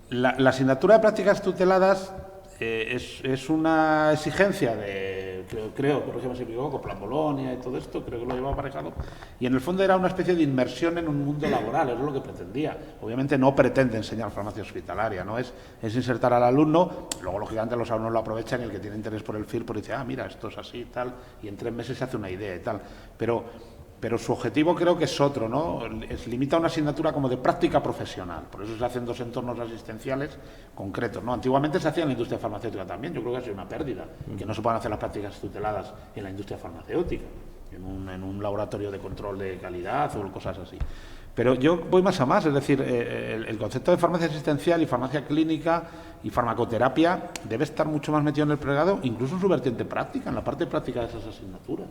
[SPEAKER 2] la asignatura de prácticas tuteladas es una exigencia de, creo, corrígeme si me equivoco, Plan Bolonia y todo esto, creo que lo llevaba aparejado, y en el fondo era una especie de inmersión en un mundo laboral, es lo que pretendía. Obviamente no pretende enseñar farmacia hospitalaria, no es insertar al alumno, luego lógicamente los alumnos lo aprovechan y el que tiene interés por el FIR pues dice, mira, esto es así y tal, y en 3 meses se hace una idea y tal, pero su objetivo creo que es otro, ¿no? Limita una asignatura como de práctica profesional, por eso se hacen 2 entornos asistenciales concretos, ¿no? Antiguamente se hacía en la industria farmacéutica también, yo creo que ha sido una pérdida, que no se puedan hacer las prácticas tuteladas en la industria farmacéutica, en un laboratorio de control de calidad o cosas así. Pero yo voy más a más, es decir, el concepto de farmacia asistencial y farmacia clínica y farmacoterapia debe estar mucho más metido en el pregrado, incluso en su vertiente práctica, en la parte práctica de esas asignaturas.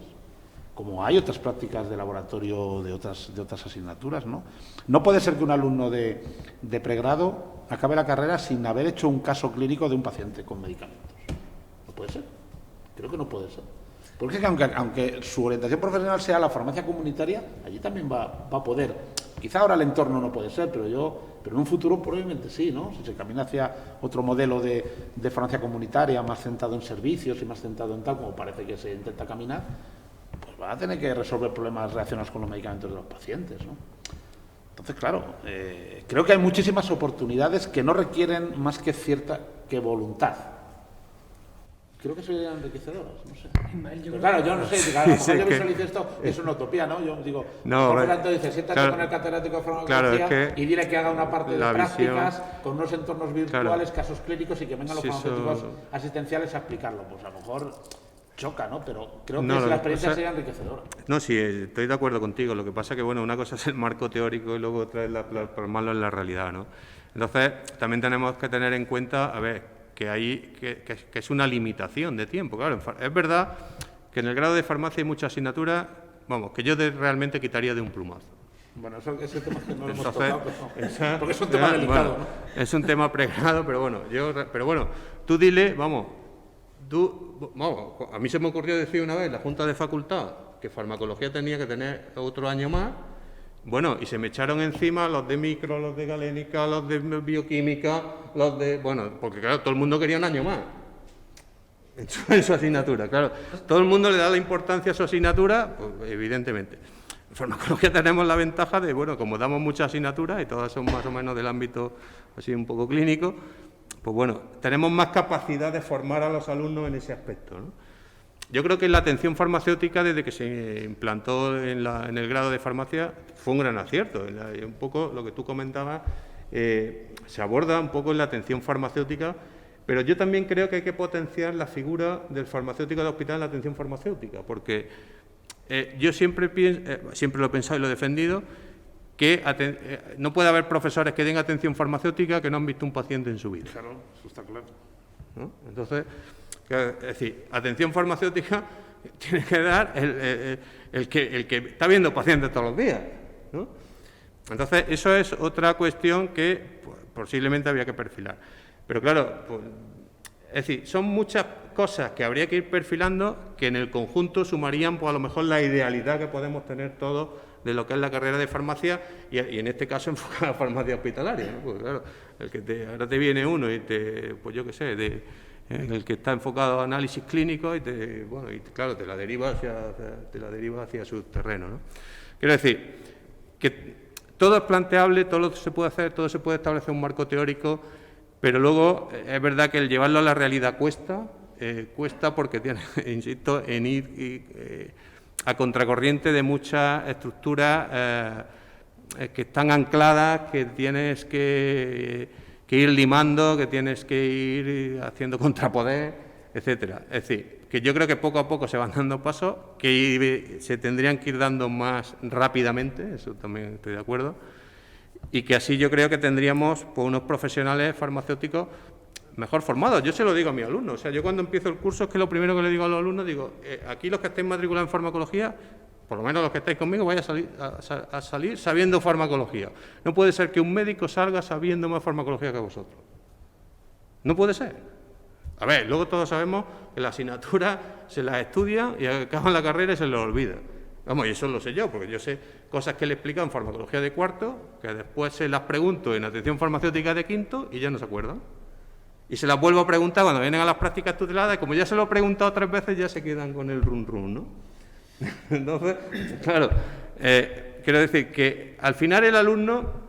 [SPEAKER 2] Como hay otras prácticas de laboratorio de otras asignaturas, ¿no? No puede ser que un alumno de pregrado acabe la carrera sin haber hecho un caso clínico de un paciente con medicamentos. No puede ser. Creo que no puede ser. Porque aunque su orientación profesional sea la farmacia comunitaria, allí también va a poder. Quizá ahora el entorno no puede ser, pero en un futuro probablemente sí, ¿no? Si se camina hacia otro modelo de farmacia comunitaria más centrado en servicios y más centrado en tal, como parece que se intenta caminar, pues va a tener que resolver problemas relacionados con los medicamentos de los pacientes, ¿no? Entonces, claro, creo que hay muchísimas oportunidades que no requieren más que voluntad. Creo que serían enriquecedoras, no sé.
[SPEAKER 6] Ismael, yo
[SPEAKER 2] Pero
[SPEAKER 6] creo
[SPEAKER 2] claro,
[SPEAKER 6] que-
[SPEAKER 2] yo no sé, a lo mejor
[SPEAKER 4] Sí,
[SPEAKER 2] yo
[SPEAKER 4] que-
[SPEAKER 2] visualizo esto, es una utopía, ¿no? Yo digo,
[SPEAKER 4] No,
[SPEAKER 2] por tanto dice, siéntate
[SPEAKER 4] claro,
[SPEAKER 2] con el catedrático de farmacología
[SPEAKER 4] claro, es que
[SPEAKER 2] y dile que haga una parte de
[SPEAKER 4] la
[SPEAKER 2] prácticas
[SPEAKER 4] visión-
[SPEAKER 2] con unos entornos virtuales, casos clínicos y que vengan los
[SPEAKER 4] Sí, eso-
[SPEAKER 2] farmacéuticos asistenciales a explicarlo. Pues a lo mejor choca, ¿no? Pero creo que
[SPEAKER 4] No, lo
[SPEAKER 2] la
[SPEAKER 4] que
[SPEAKER 2] experiencia
[SPEAKER 4] pasa-
[SPEAKER 2] sería enriquecedora.
[SPEAKER 4] No, sí, estoy de acuerdo contigo. Lo que pasa es que, bueno, una cosa es el marco teórico y luego otra es plasmarlo en la realidad, ¿no? Entonces, también tenemos que tener en cuenta, a ver, que es una limitación de tiempo. Claro, es verdad que en el grado de farmacia hay muchas asignaturas, vamos, que yo realmente quitaría de un plumazo.
[SPEAKER 2] Bueno, ese tema es que no lo hemos
[SPEAKER 4] Entonces,
[SPEAKER 2] tocado, pero porque es un tema
[SPEAKER 4] ya,
[SPEAKER 2] delicado,
[SPEAKER 4] bueno,
[SPEAKER 2] ¿no?
[SPEAKER 4] es un tema pregrado, pero bueno, tú dile, vamos, a mí se me ocurrió decir una vez en la Junta de Facultad que farmacología tenía que tener otro año más, bueno, y se me echaron encima los de micro, los de galénica, los de bioquímica, bueno, porque claro, todo el mundo quería un año más en su asignatura, claro. Todo el mundo le da la importancia a su asignatura, pues evidentemente. En farmacología tenemos la ventaja de, bueno, como damos muchas asignaturas y todas son más o menos del ámbito así un poco clínico, pues bueno, tenemos más capacidad de formar a los alumnos en ese aspecto, ¿no? Yo creo que la atención farmacéutica, desde que se implantó en el grado de farmacia, fue un gran acierto. Un poco lo que tú comentabas, se aborda un poco en la atención farmacéutica, pero yo también creo que hay que potenciar la figura del farmacéutico de hospital en la atención farmacéutica, porque yo siempre lo he pensado y lo he defendido, que no puede haber profesores que den atención farmacéutica que no han visto un paciente en su vida.
[SPEAKER 2] Claro, eso está claro.
[SPEAKER 4] ¿No? Entonces, es decir, atención farmacéutica tiene que dar el que está viendo pacientes todos los días, ¿no? Entonces, eso es otra cuestión que pues, posiblemente había que perfilar. Pero claro, pues, es decir, son muchas cosas que habría que ir perfilando que en el conjunto sumarían, pues a lo mejor la idealidad que podemos tener todos de lo que es la carrera de farmacia y en este caso enfocada a farmacia hospitalaria, ¿no? Pues claro, ahora te viene uno y pues yo qué sé, el que está enfocado a análisis clínico y claro, te la deriva hacia su terreno, ¿no? Quiero decir que todo es planteable, todo se puede hacer, todo se puede establecer un marco teórico, pero luego es verdad que el llevarlo a la realidad cuesta porque tiene, insisto, en ir a contracorriente de muchas estructuras que están ancladas, que tienes que ir limando, que tienes que ir haciendo contrapoder, etcétera. Es decir, que yo creo que poco a poco se van dando pasos, que se tendrían que ir dando más rápidamente, eso también estoy de acuerdo, y que así yo creo que tendríamos pues, unos profesionales farmacéuticos mejor formados. Yo se lo digo a mis alumnos, o sea, yo cuando empiezo el curso es que lo primero que le digo a los alumnos, digo, aquí los que estéis matriculados en farmacología, por lo menos los que estáis conmigo, vais a salir sabiendo farmacología. No puede ser que un médico salga sabiendo más farmacología que vosotros. No puede ser. A ver, luego todos sabemos que la asignatura se las estudia y acaban la carrera y se les olvida. Vamos, y eso lo sé yo, porque yo sé cosas que le explican en farmacología de cuarto, que después se las pregunto en atención farmacéutica de quinto y ya no se acuerdan. Y se las vuelvo a preguntar cuando vienen a las prácticas tuteladas y como ya se lo he preguntado 3 veces ya se quedan con el run, ¿no? Entonces, claro, quiero decir que al final el alumno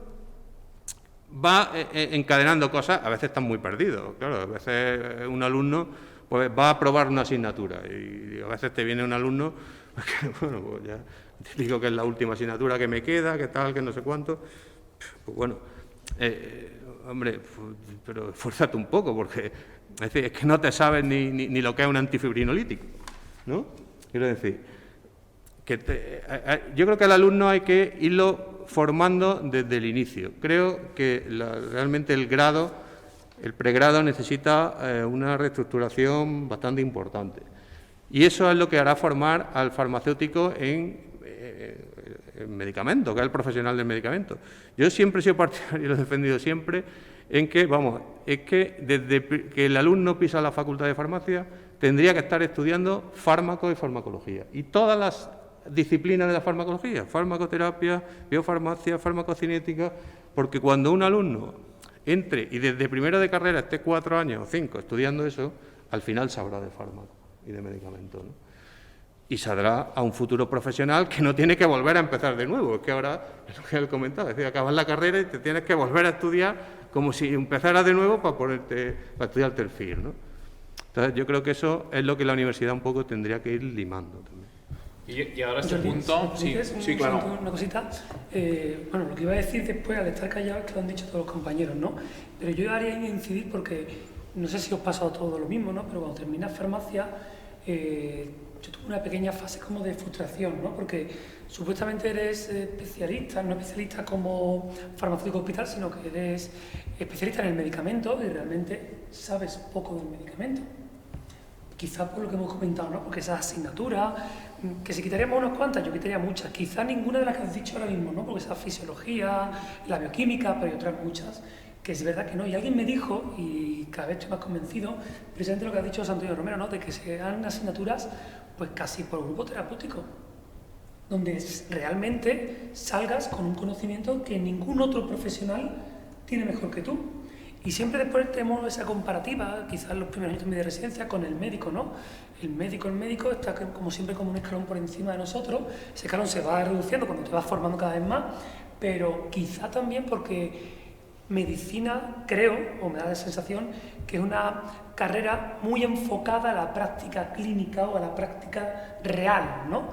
[SPEAKER 4] va encadenando cosas, a veces están muy perdidos, claro, a veces un alumno pues va a probar una asignatura y a veces te viene un alumno que, bueno, pues ya te digo que es la última asignatura que me queda, que tal, que no sé cuánto, pues bueno, hombre, pero esfuérzate un poco porque es que no te sabes ni lo que es un antifibrinolítico, ¿no? Quiero decir que yo creo que al alumno hay que irlo formando desde el inicio. Creo que realmente el pregrado necesita una reestructuración bastante importante. Y eso es lo que hará formar al farmacéutico en medicamento, que es el profesional del medicamento. Yo siempre he sido partidario y lo he defendido siempre en que, es que desde que el alumno pisa la facultad de farmacia tendría que estar estudiando fármacos y farmacología. Y todas las disciplinas de la farmacología, farmacoterapia, biofarmacia, farmacocinética, porque cuando un alumno entre y desde primero de carrera esté 4 años o 5 estudiando eso, al final sabrá de fármaco y de medicamento, ¿no? Y saldrá a un futuro profesional que no tiene que volver a empezar de nuevo. Es que ahora, es lo que él comentaba, es decir, acabas la carrera y te tienes que volver a estudiar como si empezaras de nuevo para estudiarte el FIR, ¿no? Entonces, yo creo que eso es lo que la universidad un poco tendría que ir limando también.
[SPEAKER 1] Y ahora este punto, sí, claro.
[SPEAKER 6] Una cosita, bueno, lo que iba a decir después, al estar callado, es que lo han dicho todos los compañeros, ¿no? Pero yo haría incidir porque, no sé si os pasa todo lo mismo, ¿no? Pero cuando terminas farmacia, yo tuve una pequeña fase como de frustración, ¿no? Porque supuestamente eres especialista, no especialista como farmacéutico hospital, sino que eres especialista en el medicamento y realmente sabes poco del medicamento. Quizás por lo que hemos comentado, ¿no? Porque esas asignaturas, que si quitaríamos unas cuantas, yo quitaría muchas. Quizás ninguna de las que has dicho ahora mismo, ¿no? Porque esa fisiología, la bioquímica, pero hay otras muchas, que es verdad que no. Y alguien me dijo, y cada vez estoy más convencido, precisamente lo que ha dicho Antonio Romero, ¿no? De que sean asignaturas, pues casi por grupo terapéutico, donde realmente salgas con un conocimiento que ningún otro profesional tiene mejor que tú. Y siempre después tenemos esa comparativa, quizás en los primeros años de residencia, con el médico, ¿no? El médico está como siempre como un escalón por encima de nosotros, ese escalón se va reduciendo cuando te vas formando cada vez más, pero quizá también porque medicina, creo, o me da la sensación, que es una carrera muy enfocada a la práctica clínica o a la práctica real, ¿no?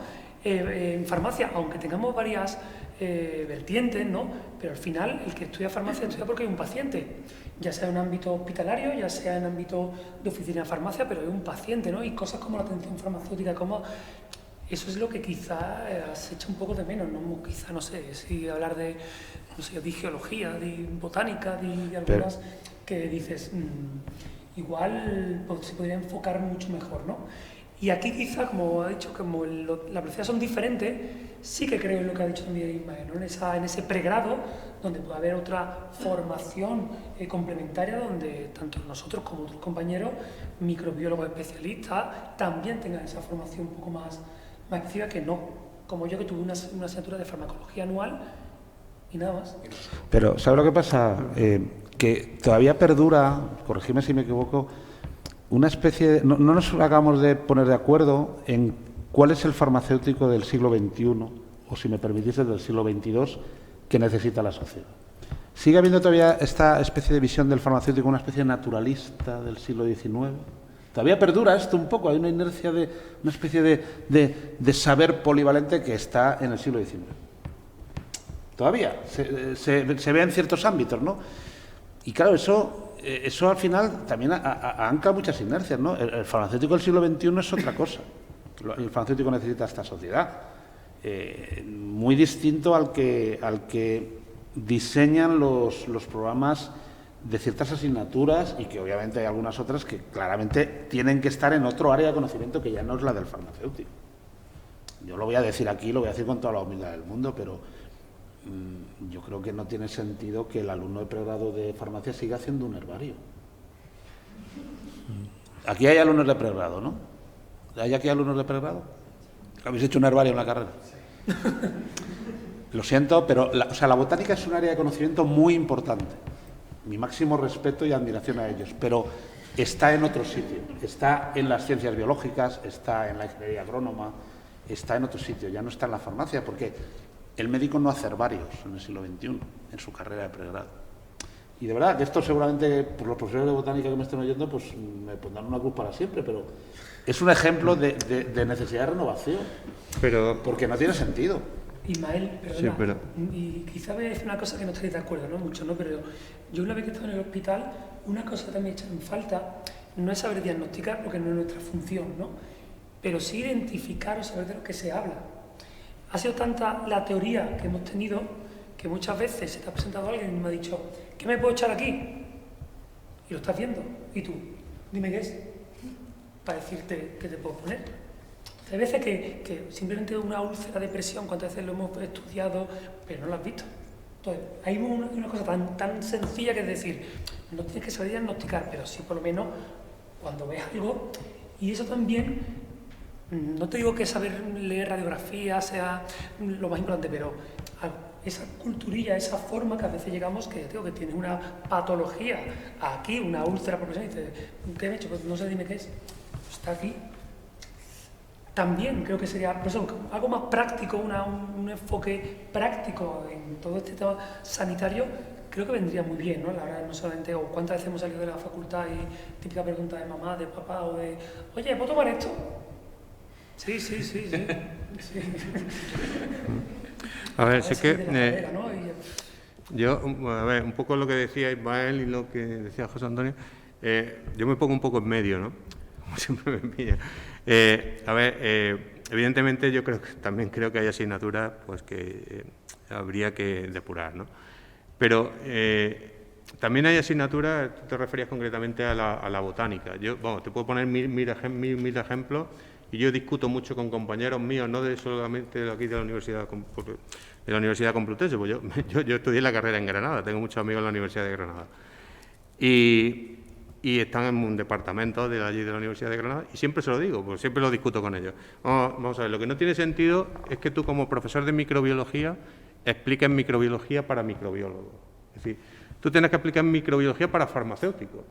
[SPEAKER 6] En farmacia, aunque tengamos varias vertientes, ¿no? Pero al final el que estudia farmacia estudia porque hay un paciente, ya sea en un ámbito hospitalario, ya sea en ámbito de oficina de farmacia, pero hay un paciente, ¿no? Y cosas como la atención farmacéutica, como eso es lo que quizá se echa un poco de menos, ¿no? Quizá, no sé, si hablar de, no sé, de geología, de botánica, de algunas que dices, igual pues, se podría enfocar mucho mejor, ¿no? Y aquí quizá, como ha dicho, como las velocidades son diferentes, sí que creo en lo que ha dicho también Ismael, ¿no? En ese pregrado, donde puede haber otra formación complementaria, donde tanto nosotros como otros compañeros, microbiólogos especialistas, también tengan esa formación un poco más específica que no, como yo que tuve una asignatura de farmacología anual y nada más.
[SPEAKER 2] Pero, ¿sabes lo que pasa? Que todavía perdura, corregidme si me equivoco, una especie de, no nos acabamos de poner de acuerdo en cuál es el farmacéutico del siglo XXI, o si me permitís, del siglo XXII, que necesita la sociedad. ¿Sigue habiendo todavía esta especie de visión del farmacéutico, una especie de naturalista del siglo XIX? Todavía perdura esto un poco, hay una inercia de una especie de saber polivalente que está en el siglo XIX. Todavía se ve en ciertos ámbitos, ¿no? Y claro, eso al final también ancla muchas inercias, ¿no? El farmacéutico del siglo XXI es otra cosa. El farmacéutico necesita esta sociedad. Muy distinto al que diseñan los programas de ciertas asignaturas y que obviamente hay algunas otras que claramente tienen que estar en otro área de conocimiento que ya no es la del farmacéutico. Yo lo voy a decir aquí, lo voy a decir con toda la humildad del mundo, pero yo creo que no tiene sentido que el alumno de pregrado de farmacia siga haciendo un herbario. Aquí hay alumnos de pregrado, ¿no? ¿Hay aquí alumnos de pregrado? ¿Habéis hecho un herbario en la carrera? Lo siento, pero la botánica es un área de conocimiento muy importante. Mi máximo respeto y admiración a ellos, pero está en otro sitio. Está en las ciencias biológicas, está en la ingeniería agrónoma, está en otro sitio, ya no está en la farmacia, porque el médico no hace herbarios en el siglo XXI, en su carrera de pregrado. Y de verdad que esto seguramente, por los profesores de botánica que me estén oyendo, pues me pondrán una cruz para siempre, pero es un ejemplo de necesidad de renovación, porque no tiene sentido.
[SPEAKER 6] Ismael, perdona, y quizá voy a decir una cosa que no estaréis de acuerdo, no mucho, ¿no? Pero yo una vez que he estado en el hospital, una cosa que también he echado en falta no es saber diagnosticar, porque no es nuestra función, ¿no? Pero sí identificar o saber de lo que se habla. Ha sido tanta la teoría que hemos tenido que muchas veces se te ha presentado alguien y me ha dicho, ¿qué me puedo echar aquí? Y lo estás viendo. Y tú, dime qué es, para decirte qué te puedo poner. Hay veces que simplemente una úlcera de presión, cuántas veces lo hemos estudiado, pero no lo has visto. Entonces, hay una cosa tan sencilla que es decir, no tienes que saber diagnosticar, pero sí por lo menos cuando ves algo, y eso también, no te digo que saber leer radiografía sea lo más importante, pero esa culturilla, esa forma que a veces llegamos, que digo que tienes una patología aquí, una úlcera por presión, y dices, ¿qué he hecho? Pues no sé, dime qué es. Pues está aquí. también creo que sería pues, algo más práctico, un enfoque práctico en todo este tema sanitario, creo que vendría muy bien, ¿no? La verdad, no solamente, o cuántas veces hemos salido de la facultad y típica pregunta de mamá, de papá, o de, oye, ¿puedo tomar esto? Sí.
[SPEAKER 4] A ver, sí que...
[SPEAKER 6] Carrera, ¿no?
[SPEAKER 4] Yo, a ver, un poco lo que decía Ismael y lo que decía José Antonio, yo me pongo un poco en medio, ¿no? Como siempre me pilla. A ver, evidentemente yo también creo que hay asignaturas pues, que habría que depurar, ¿no? Pero también hay asignaturas, tú te referías concretamente a la botánica. Yo, vamos, te puedo poner mil ejemplos, y yo discuto mucho con compañeros míos, no solamente de aquí de la Universidad Complutense, pues yo estudié la carrera en Granada, tengo muchos amigos en la Universidad de Granada. Y están en un departamento de allí de la Universidad de Granada, y siempre se lo digo, pues siempre lo discuto con ellos. Vamos a ver, lo que no tiene sentido es que tú como profesor de microbiología expliques microbiología para microbiólogos. Es decir, tú tienes que explicar microbiología para farmacéuticos.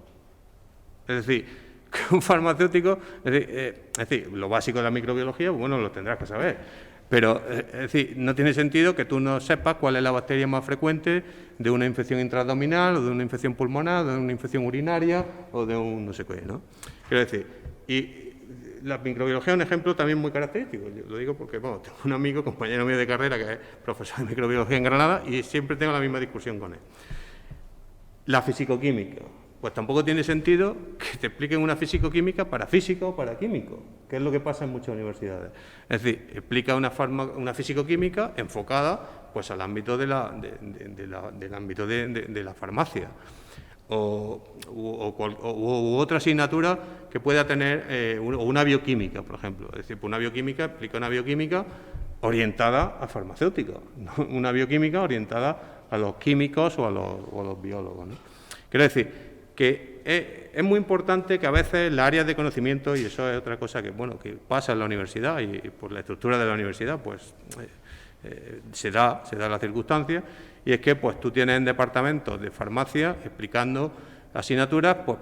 [SPEAKER 4] Es decir, que un farmacéutico, es decir, lo básico de la microbiología, bueno, lo tendrás que saber. Pero, es decir, no tiene sentido que tú no sepas cuál es la bacteria más frecuente de una infección intraabdominal, o de una infección pulmonar, o de una infección urinaria, o de un no sé qué, ¿no? Quiero decir, y la microbiología es un ejemplo también muy característico. Yo lo digo porque, bueno, tengo un amigo, compañero mío de carrera, que es profesor de microbiología en Granada, y siempre tengo la misma discusión con él. La fisicoquímica. Pues tampoco tiene sentido que te expliquen una fisicoquímica para físico o para químico, que es lo que pasa en muchas universidades. Es decir, explica una fisicoquímica enfocada pues, al ámbito del ámbito de la farmacia. U otra asignatura que pueda tener, una bioquímica, por ejemplo. Es decir, una bioquímica explica una bioquímica orientada a farmacéuticos, no una bioquímica orientada a los químicos o a los biólogos, ¿no? Quiero decir que es muy importante que a veces las áreas de conocimiento, y eso es otra cosa que, bueno, que pasa en la universidad y por la estructura de la universidad, pues se da la circunstancia, y es que pues tú tienes en departamentos de farmacia explicando asignaturas, pues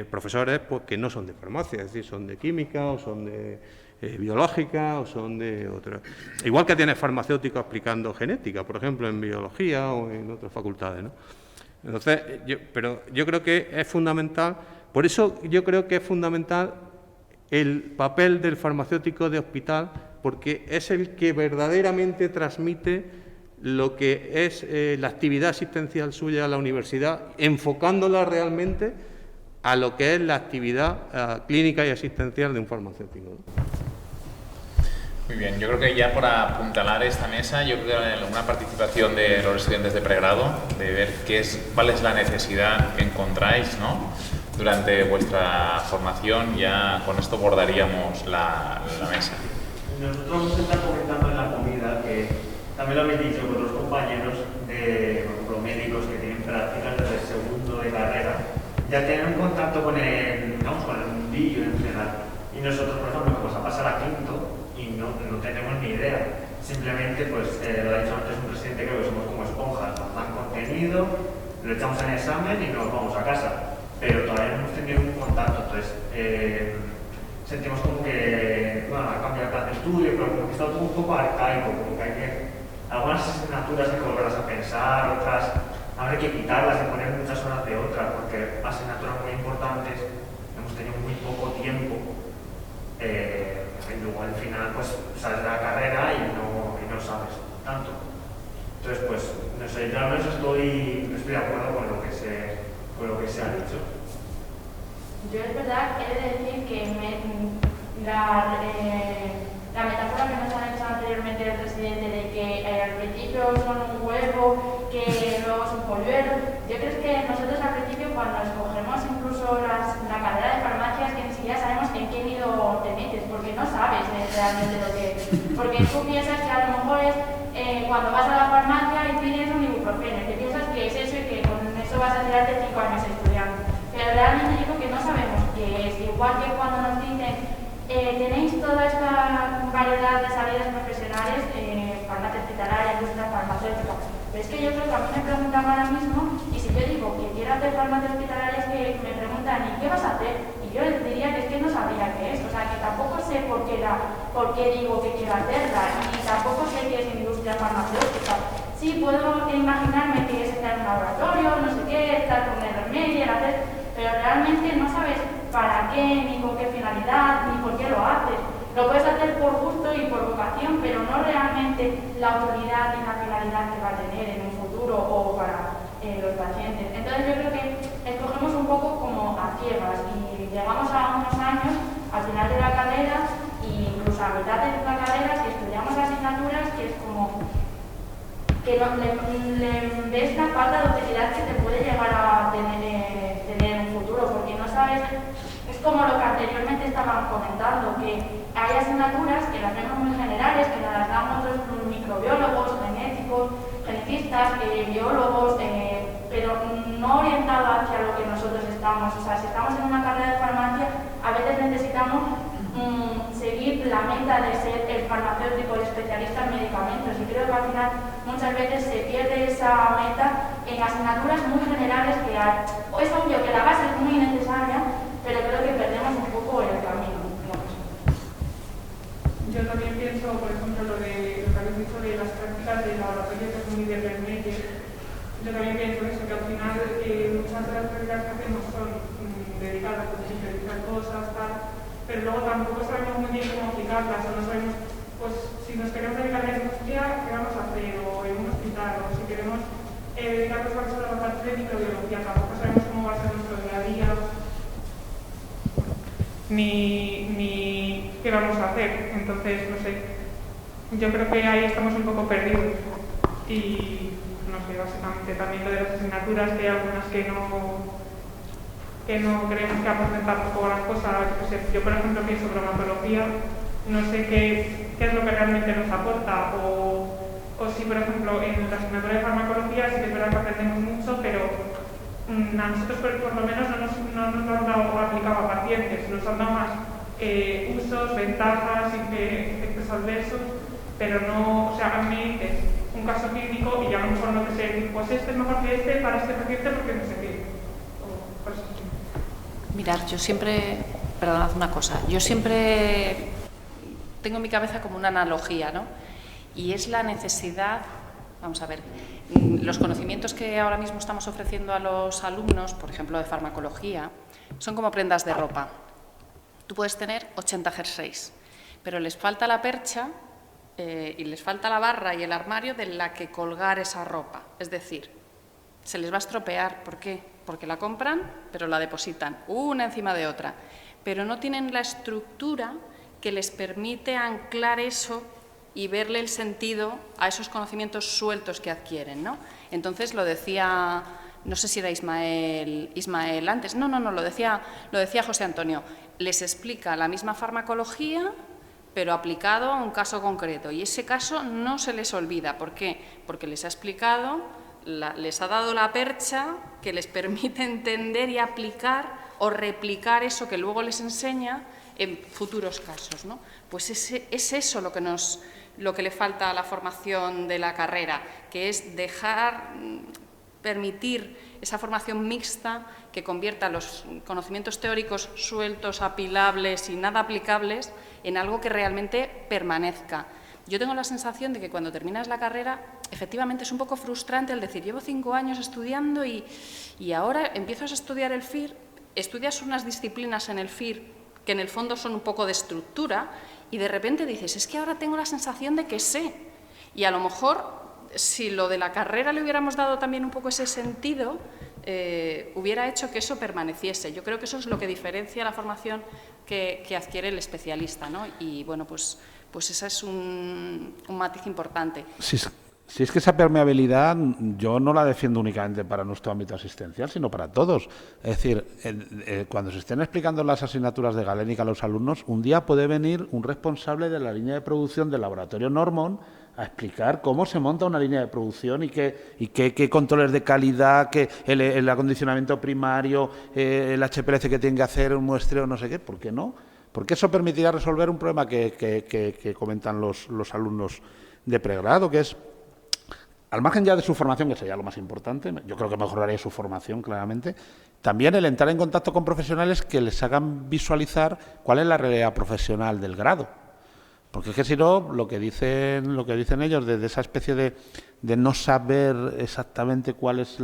[SPEAKER 4] profesores pues, que no son de farmacia, es decir, son de química o son de biológica o son de otras. Igual que tienes farmacéuticos explicando genética, por ejemplo, en biología o en otras facultades, ¿no? Entonces, pero yo creo que es fundamental, por eso yo creo que es fundamental el papel del farmacéutico de hospital, porque es el que verdaderamente transmite lo que es la actividad asistencial suya a la universidad, enfocándola realmente a lo que es la actividad clínica y asistencial de un farmacéutico, ¿no?
[SPEAKER 1] Muy bien, yo creo que ya por apuntalar esta mesa, yo creo que una participación de los estudiantes de pregrado, de ver cuál es la necesidad que encontráis, ¿no? Durante vuestra formación, ya con esto bordaríamos la mesa.
[SPEAKER 8] Nosotros hemos estado comentando en la comida que también lo habéis dicho con los compañeros de, por ejemplo, médicos que tienen prácticas desde el segundo de carrera, ya tienen un contacto con el mundillo en general. Y nosotros, por ejemplo, vamos a pasar a quinto y no tenemos ni idea. Simplemente, pues, lo ha dicho antes un presidente, creo que somos como esponjas, nos dan contenido, lo echamos en examen y nos vamos a casa. Pero todavía no hemos tenido un contacto, entonces sentimos como que, bueno, ha cambiado el plan de estudio, pero como que está todo un poco arcaico, como que hay que, algunas asignaturas hay que volverlas a pensar, otras habrá que quitarlas y poner muchas horas de otras, porque asignaturas muy importantes hemos tenido muy poco tiempo. Y luego al final pues sales de la carrera y no sabes tanto. Entonces pues no sé, yo al menos estoy de acuerdo con lo que se ha dicho.
[SPEAKER 9] Yo es verdad, he de decir que la metáfora que nos han hecho anteriormente el presidente de que al principio son un huevo, que luego son polluelos, yo creo que nosotros al principio cuando escogemos incluso la carrera de farmacia es que ni siquiera sabemos en qué nido te metes, porque no sabes realmente lo que es. Porque tú piensas que a lo mejor es cuando vas a la farmacia y tienes un ibuprofeno, que piensas que es eso y que con eso vas a tirarte 5 años estudiando. Pero realmente digo que no sabemos qué es, igual que cuando nos dicen tenéis toda esta variedad de salidas profesionales, farmacia hospitalaria, industria farmacéutica. Pero es que yo creo que a mí me preguntan ahora mismo, y si yo digo que quiero hacer farmacia hospitalaria, es que me preguntan, ¿y qué vas a hacer? Y yo les diría que es que no sabría qué es, o sea, que tampoco sé por por qué digo que quiero hacerla, y tampoco sé qué es industria farmacéutica. Sí, puedo imaginarme que es estar en un laboratorio, no sé qué, estar con el remedio, pero realmente no sabes para qué, ni con qué finalidad, ni por qué lo haces. Lo puedes hacer por gusto y por vocación, pero no realmente la utilidad y la finalidad que va a tener en un futuro o para los pacientes. Entonces yo creo que escogemos un poco como a ciegas y llegamos a unos años, al final de la carrera, e incluso a mitad de la carrera, que estudiamos asignaturas que es como que no, le ves la falta de utilidad que te puede llegar a tener en un futuro, porque no sabes, es como lo que anteriormente estaban comentando, que hay asignaturas que las vemos muy generales, que nos las dan otros microbiólogos, genéticos, genetistas, biólogos, pero no orientado hacia lo que nosotros estamos. O sea, si estamos en una carrera de farmacia, a veces necesitamos seguir la meta de ser el farmacéutico, el especialista en medicamentos, y creo que al final muchas veces se pierde esa meta en asignaturas muy generales que hay. Es obvio que la base es muy necesaria, pero creo que perdemos un poco el camino.
[SPEAKER 10] Yo también pienso, por ejemplo, lo que habéis dicho de las prácticas de laboratorio, que es muy de remedio. Yo también pienso eso, que al final muchas de las prácticas que hacemos son dedicadas a sintetizar cosas, tal, pero luego tampoco sabemos muy bien cómo aplicarlas, o no sabemos, pues, si nos queremos dedicar a la industria, qué vamos a hacer, o en un hospital, o si queremos dedicarnos a la parte de microbiología, tampoco sabemos cómo va a ser nuestro día a día, ni qué vamos a hacer. Entonces, no sé, yo creo que ahí estamos un poco perdidos. Y, no sé, básicamente también lo de las asignaturas, que hay algunas que no creemos que aporten tampoco las cosas. Yo, por ejemplo, pienso bromatología, no sé qué es lo que realmente nos aporta, o si, por ejemplo, en la asignatura de farmacología sí que es verdad que aprendemos mucho, pero a nosotros por lo menos no nos lo han dado aplicado a pacientes, nos han dado más usos, ventajas, efectos adversos, pero no, o sea, a mí me dices un caso clínico y a lo mejor no te sé decir, pues este es mejor que este para este paciente porque no sé qué.
[SPEAKER 7] Mirad, yo siempre, perdonad una cosa, yo siempre tengo en mi cabeza como una analogía, ¿no? Y es la necesidad, vamos a ver, los conocimientos que ahora mismo estamos ofreciendo a los alumnos, por ejemplo, de farmacología, son como prendas de ropa. Tú puedes tener 80 jerseys, pero les falta la percha y les falta la barra y el armario de la que colgar esa ropa. Es decir, se les va a estropear. ¿Por qué? Porque la compran, pero la depositan una encima de otra. Pero no tienen la estructura que les permite anclar eso y verle el sentido a esos conocimientos sueltos que adquieren, ¿no? Entonces, lo decía, no sé si era Ismael antes, no, lo decía José Antonio, les explica la misma farmacología, pero aplicado a un caso concreto, y ese caso no se les olvida. ¿Por qué? Porque les ha explicado, les ha dado la percha que les permite entender y aplicar o replicar eso que luego les enseña en futuros casos, ¿no? Pues es eso lo que le falta a la formación de la carrera, que es permitir esa formación mixta que convierta los conocimientos teóricos sueltos, apilables y nada aplicables en algo que realmente permanezca. Yo tengo la sensación de que cuando terminas la carrera, efectivamente es un poco frustrante el decir, llevo 5 años estudiando y ahora empiezas a estudiar el FIR, estudias unas disciplinas en el FIR que en el fondo son un poco de estructura, y de repente dices, es que ahora tengo la sensación de que sé. Y a lo mejor, si lo de la carrera le hubiéramos dado también un poco ese sentido, hubiera hecho que eso permaneciese. Yo creo que eso es lo que diferencia la formación que adquiere el especialista, ¿no? Y bueno, pues ese es un matiz importante.
[SPEAKER 2] Si es que esa permeabilidad yo no la defiendo únicamente para nuestro ámbito asistencial, sino para todos. Es decir, cuando se estén explicando las asignaturas de galénica a los alumnos, un día puede venir un responsable de la línea de producción del laboratorio Normon a explicar cómo se monta una línea de producción y qué controles de calidad, que el acondicionamiento primario, el HPLC que tiene que hacer, un muestreo, no sé qué. ¿Por qué no? Porque eso permitirá resolver un problema que comentan los alumnos de pregrado, que es al margen ya de su formación, que sería lo más importante, yo creo que mejoraría su formación, claramente, también el entrar en contacto con profesionales que les hagan visualizar cuál es la realidad profesional del grado. Porque es que si no, lo que dicen ellos, de esa especie de no saber exactamente cuál es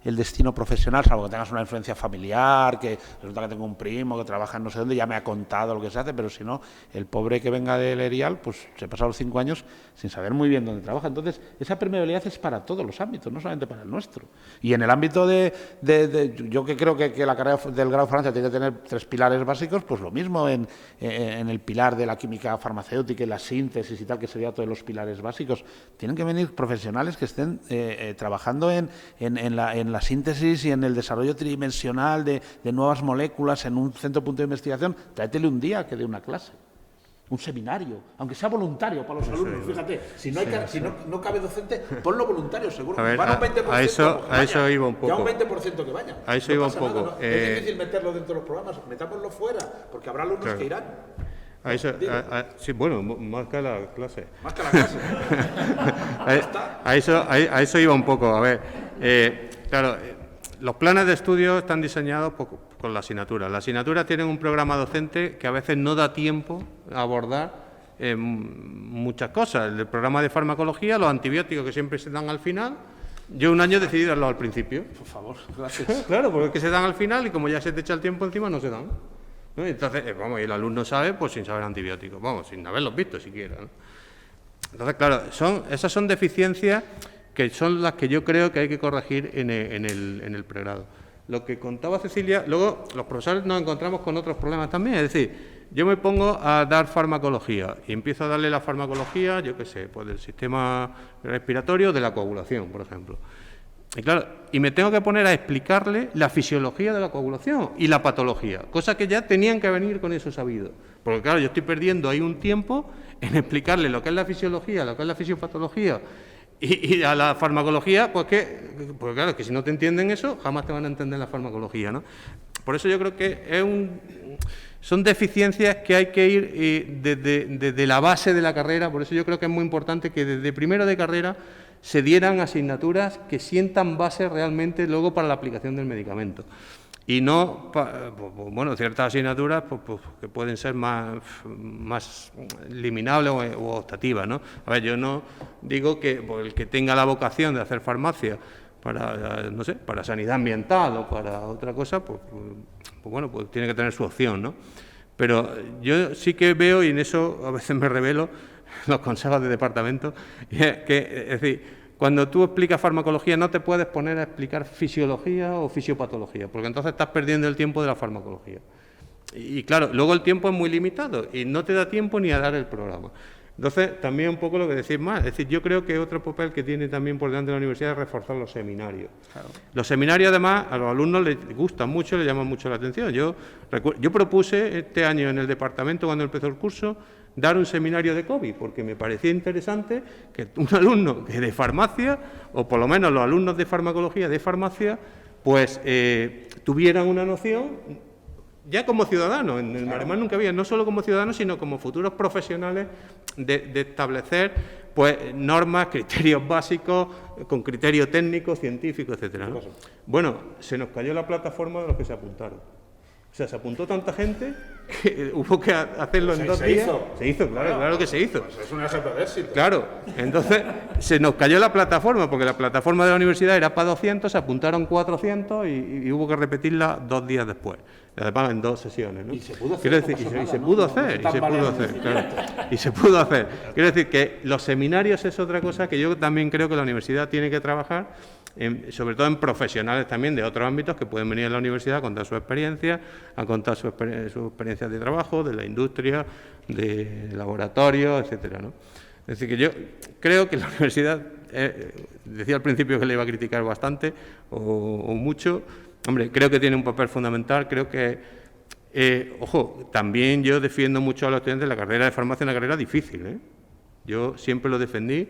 [SPEAKER 2] el destino profesional, salvo que tengas una influencia familiar, que resulta que tengo un primo que trabaja en no sé dónde, ya me ha contado lo que se hace, pero si no, el pobre que venga del Erial, pues se pasa los 5 años sin saber muy bien dónde trabaja. Entonces, esa permeabilidad es para todos los ámbitos, no solamente para el nuestro. Y en el ámbito yo que creo que la carrera del grado de farmacia tiene que tener 3 pilares básicos, pues lo mismo en el pilar de la química farmacéutica y la síntesis y tal, que sería todos los pilares básicos. Tienen que venir profesionales que estén trabajando en la síntesis y en el desarrollo tridimensional de nuevas moléculas en un centro punto de investigación. Tráetele un día que dé una clase, un seminario, aunque sea voluntario para los alumnos. Fíjate, si no cabe docente, ponlo voluntario, seguro.
[SPEAKER 4] A ver,
[SPEAKER 2] van a un 20%,
[SPEAKER 4] a eso iba un poco.
[SPEAKER 2] Ya un 20% que vayan.
[SPEAKER 4] A eso iba un poco.
[SPEAKER 2] Nada, ¿no? Es difícil meterlo dentro de los programas, metámoslo fuera, porque habrá alumnos que irán.
[SPEAKER 4] Sí, bueno, más que la clase.
[SPEAKER 2] Más que la clase.
[SPEAKER 4] A eso iba un poco. A ver, claro, los planes de estudio están diseñados con la asignatura. Las asignaturas tienen un programa docente que a veces no da tiempo a abordar muchas cosas. El programa de farmacología, los antibióticos que siempre se dan al final. Yo un año decidí darlos al principio.
[SPEAKER 2] Por favor, gracias.
[SPEAKER 4] Claro, porque es que se dan al final y como ya se te echa el tiempo encima, no se dan, ¿no? Entonces, y el alumno sabe, pues sin saber antibióticos, sin haberlos visto siquiera, ¿no? Entonces, claro, esas son deficiencias que son las que yo creo que hay que corregir en el pregrado. Lo que contaba Cecilia, luego los profesores nos encontramos con otros problemas también, es decir, yo me pongo a dar farmacología y empiezo a darle la farmacología, yo qué sé, pues del sistema respiratorio, de la coagulación, por ejemplo. Y claro, y me tengo que poner a explicarle la fisiología de la coagulación y la patología, cosa que ya tenían que venir con eso sabido. Porque claro, yo estoy perdiendo ahí un tiempo en explicarle lo que es la fisiología, lo que es la fisiopatología y a la farmacología, pues claro, que si no te entienden eso, jamás te van a entender la farmacología, ¿no? Por eso yo creo que son deficiencias que hay que ir desde la base de la carrera. Por eso yo creo que es muy importante que desde primero de carrera se dieran asignaturas que sientan base realmente luego para la aplicación del medicamento. Y no, bueno, ciertas asignaturas que pueden ser más eliminables o optativas, ¿no? A ver, yo no digo que el que tenga la vocación de hacer farmacia para, no sé, para sanidad ambiental o para otra cosa, pues bueno, pues tiene que tener su opción, ¿no? Pero yo sí que veo, y en eso a veces me revelo, los consejos de departamento, es decir, cuando tú explicas farmacología no te puedes poner a explicar fisiología o fisiopatología, porque entonces estás perdiendo el tiempo de la farmacología. Y claro, luego el tiempo es muy limitado y no te da tiempo ni a dar el programa. Entonces, también un poco lo que decís más, es decir, yo creo que otro papel que tiene también por delante de la universidad es reforzar los seminarios. Claro. Los seminarios, además, a los alumnos les gustan mucho, les llaman mucho la atención. Yo propuse este año en el departamento, cuando empezó el curso, dar un seminario de COVID, porque me parecía interesante que un alumno que de farmacia, o por lo menos los alumnos de farmacología de farmacia, pues tuvieran una noción ya como ciudadanos. En el Maremar nunca había, no solo como ciudadanos, sino como futuros profesionales, de establecer pues normas, criterios básicos, con criterio técnico, científico, etcétera, ¿no? Bueno, se nos cayó la plataforma de los que se apuntaron. O sea, se apuntó tanta gente que hubo que hacerlo en 2 días. Se hizo, claro que se hizo.
[SPEAKER 2] Pues es un ejemplo de éxito.
[SPEAKER 4] Claro, entonces se nos cayó la plataforma, porque la plataforma de la universidad era para 200, se apuntaron 400 y hubo que repetirla 2 días después. Además, en 2 sesiones, ¿no?
[SPEAKER 2] Y se pudo hacer.
[SPEAKER 4] Quiero decir, y se pudo hacer, claro. Y se pudo hacer. Quiero decir que los seminarios es otra cosa que yo también creo que la universidad tiene que trabajar, sobre todo en profesionales también de otros ámbitos que pueden venir a la universidad a contar su experiencia, a contar sus experiencias de trabajo, de la industria, de laboratorios, etcétera, ¿no? Es decir, que yo creo que la universidad, decía al principio que le iba a criticar bastante o mucho. Hombre, creo que tiene un papel fundamental, creo que, ojo, también yo defiendo mucho a los estudiantes. La carrera de farmacia es una carrera difícil, ¿eh? Yo siempre lo defendí,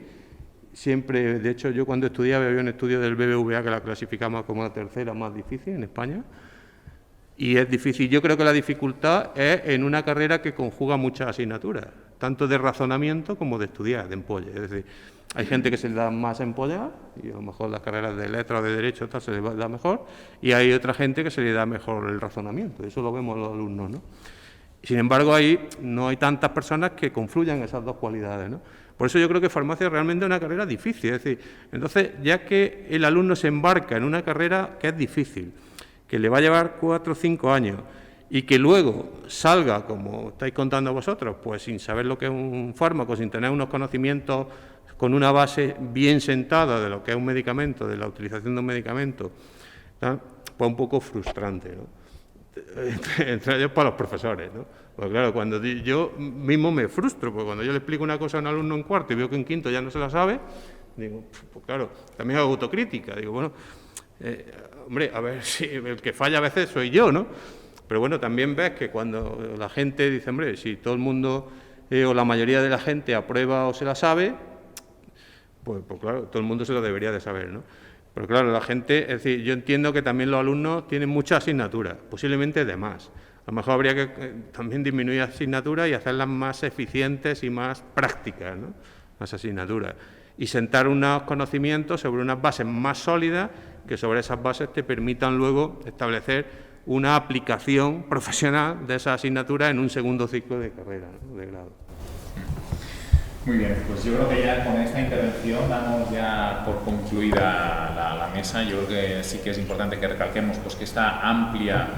[SPEAKER 4] siempre, de hecho, yo cuando estudiaba había un estudio del BBVA que la clasificamos como la tercera más difícil en España, Y es difícil. Yo creo que la dificultad es en una carrera que conjuga muchas asignaturas, tanto de razonamiento como de estudiar, de empolle. Es decir, hay gente que se le da más empollar, y a lo mejor las carreras de letras o de derecho se le da mejor, y hay otra gente que se le da mejor el razonamiento. Eso lo vemos los alumnos, ¿no? Sin embargo, ahí no hay tantas personas que confluyan esas dos cualidades, ¿no? Por eso yo creo que farmacia realmente es una carrera difícil. Es decir, entonces, ya que el alumno se embarca en una carrera que es difícil, que le va a llevar 4 o 5 años y que luego salga, como estáis contando vosotros, pues sin saber lo que es un fármaco, sin tener unos conocimientos con una base bien sentada de lo que es un medicamento, de la utilización de un medicamento, ¿no? Pues un poco frustrante, ¿no? Entre ellos para los profesores, ¿no? Pues claro, cuando yo mismo me frustro, porque cuando yo le explico una cosa a un alumno en cuarto y veo que en quinto ya no se la sabe, digo, pues claro, también hago autocrítica, digo, bueno, hombre, a ver si el que falla a veces soy yo, ¿no? Pero bueno, también ves que cuando la gente dice, hombre, si todo el mundo o la mayoría de la gente aprueba o se la sabe, pues claro, todo el mundo se lo debería de saber, ¿no? Pero claro, la gente, es decir, yo entiendo que también los alumnos tienen muchas asignaturas, posiblemente de más. A lo mejor habría que también disminuir asignaturas y hacerlas más eficientes y más prácticas, ¿no? Las asignaturas. Y sentar unos conocimientos sobre unas bases más sólidas que sobre esas bases te permitan luego establecer una aplicación profesional de esa asignatura en un segundo ciclo de carrera, ¿no? De grado.
[SPEAKER 1] Muy bien, pues yo creo que ya con esta intervención damos ya por concluida la mesa. Yo creo que sí que es importante que recalquemos pues, que esta amplia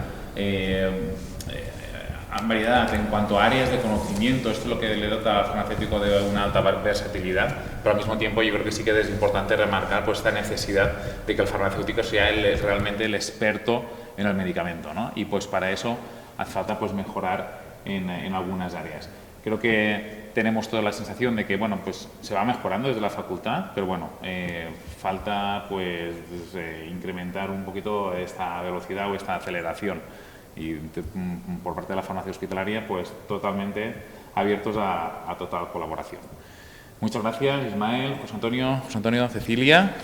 [SPEAKER 1] variedad en cuanto a áreas de conocimiento, esto es lo que le dota al farmacéutico de una alta versatilidad, pero al mismo tiempo yo creo que sí que es importante remarcar pues, esta necesidad de que el farmacéutico sea realmente el experto en el medicamento, ¿no? Y pues para eso hace falta pues, mejorar en algunas áreas. Creo que tenemos toda la sensación de que bueno, pues se va mejorando desde la facultad, pero bueno, falta pues incrementar un poquito esta velocidad o esta aceleración. Y por parte de la farmacia hospitalaria, pues totalmente abiertos a total colaboración. Muchas gracias, Ismael, José Antonio, Cecilia,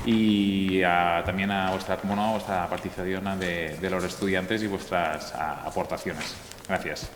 [SPEAKER 1] y también a vuestra participación de los estudiantes y vuestras aportaciones. Gracias.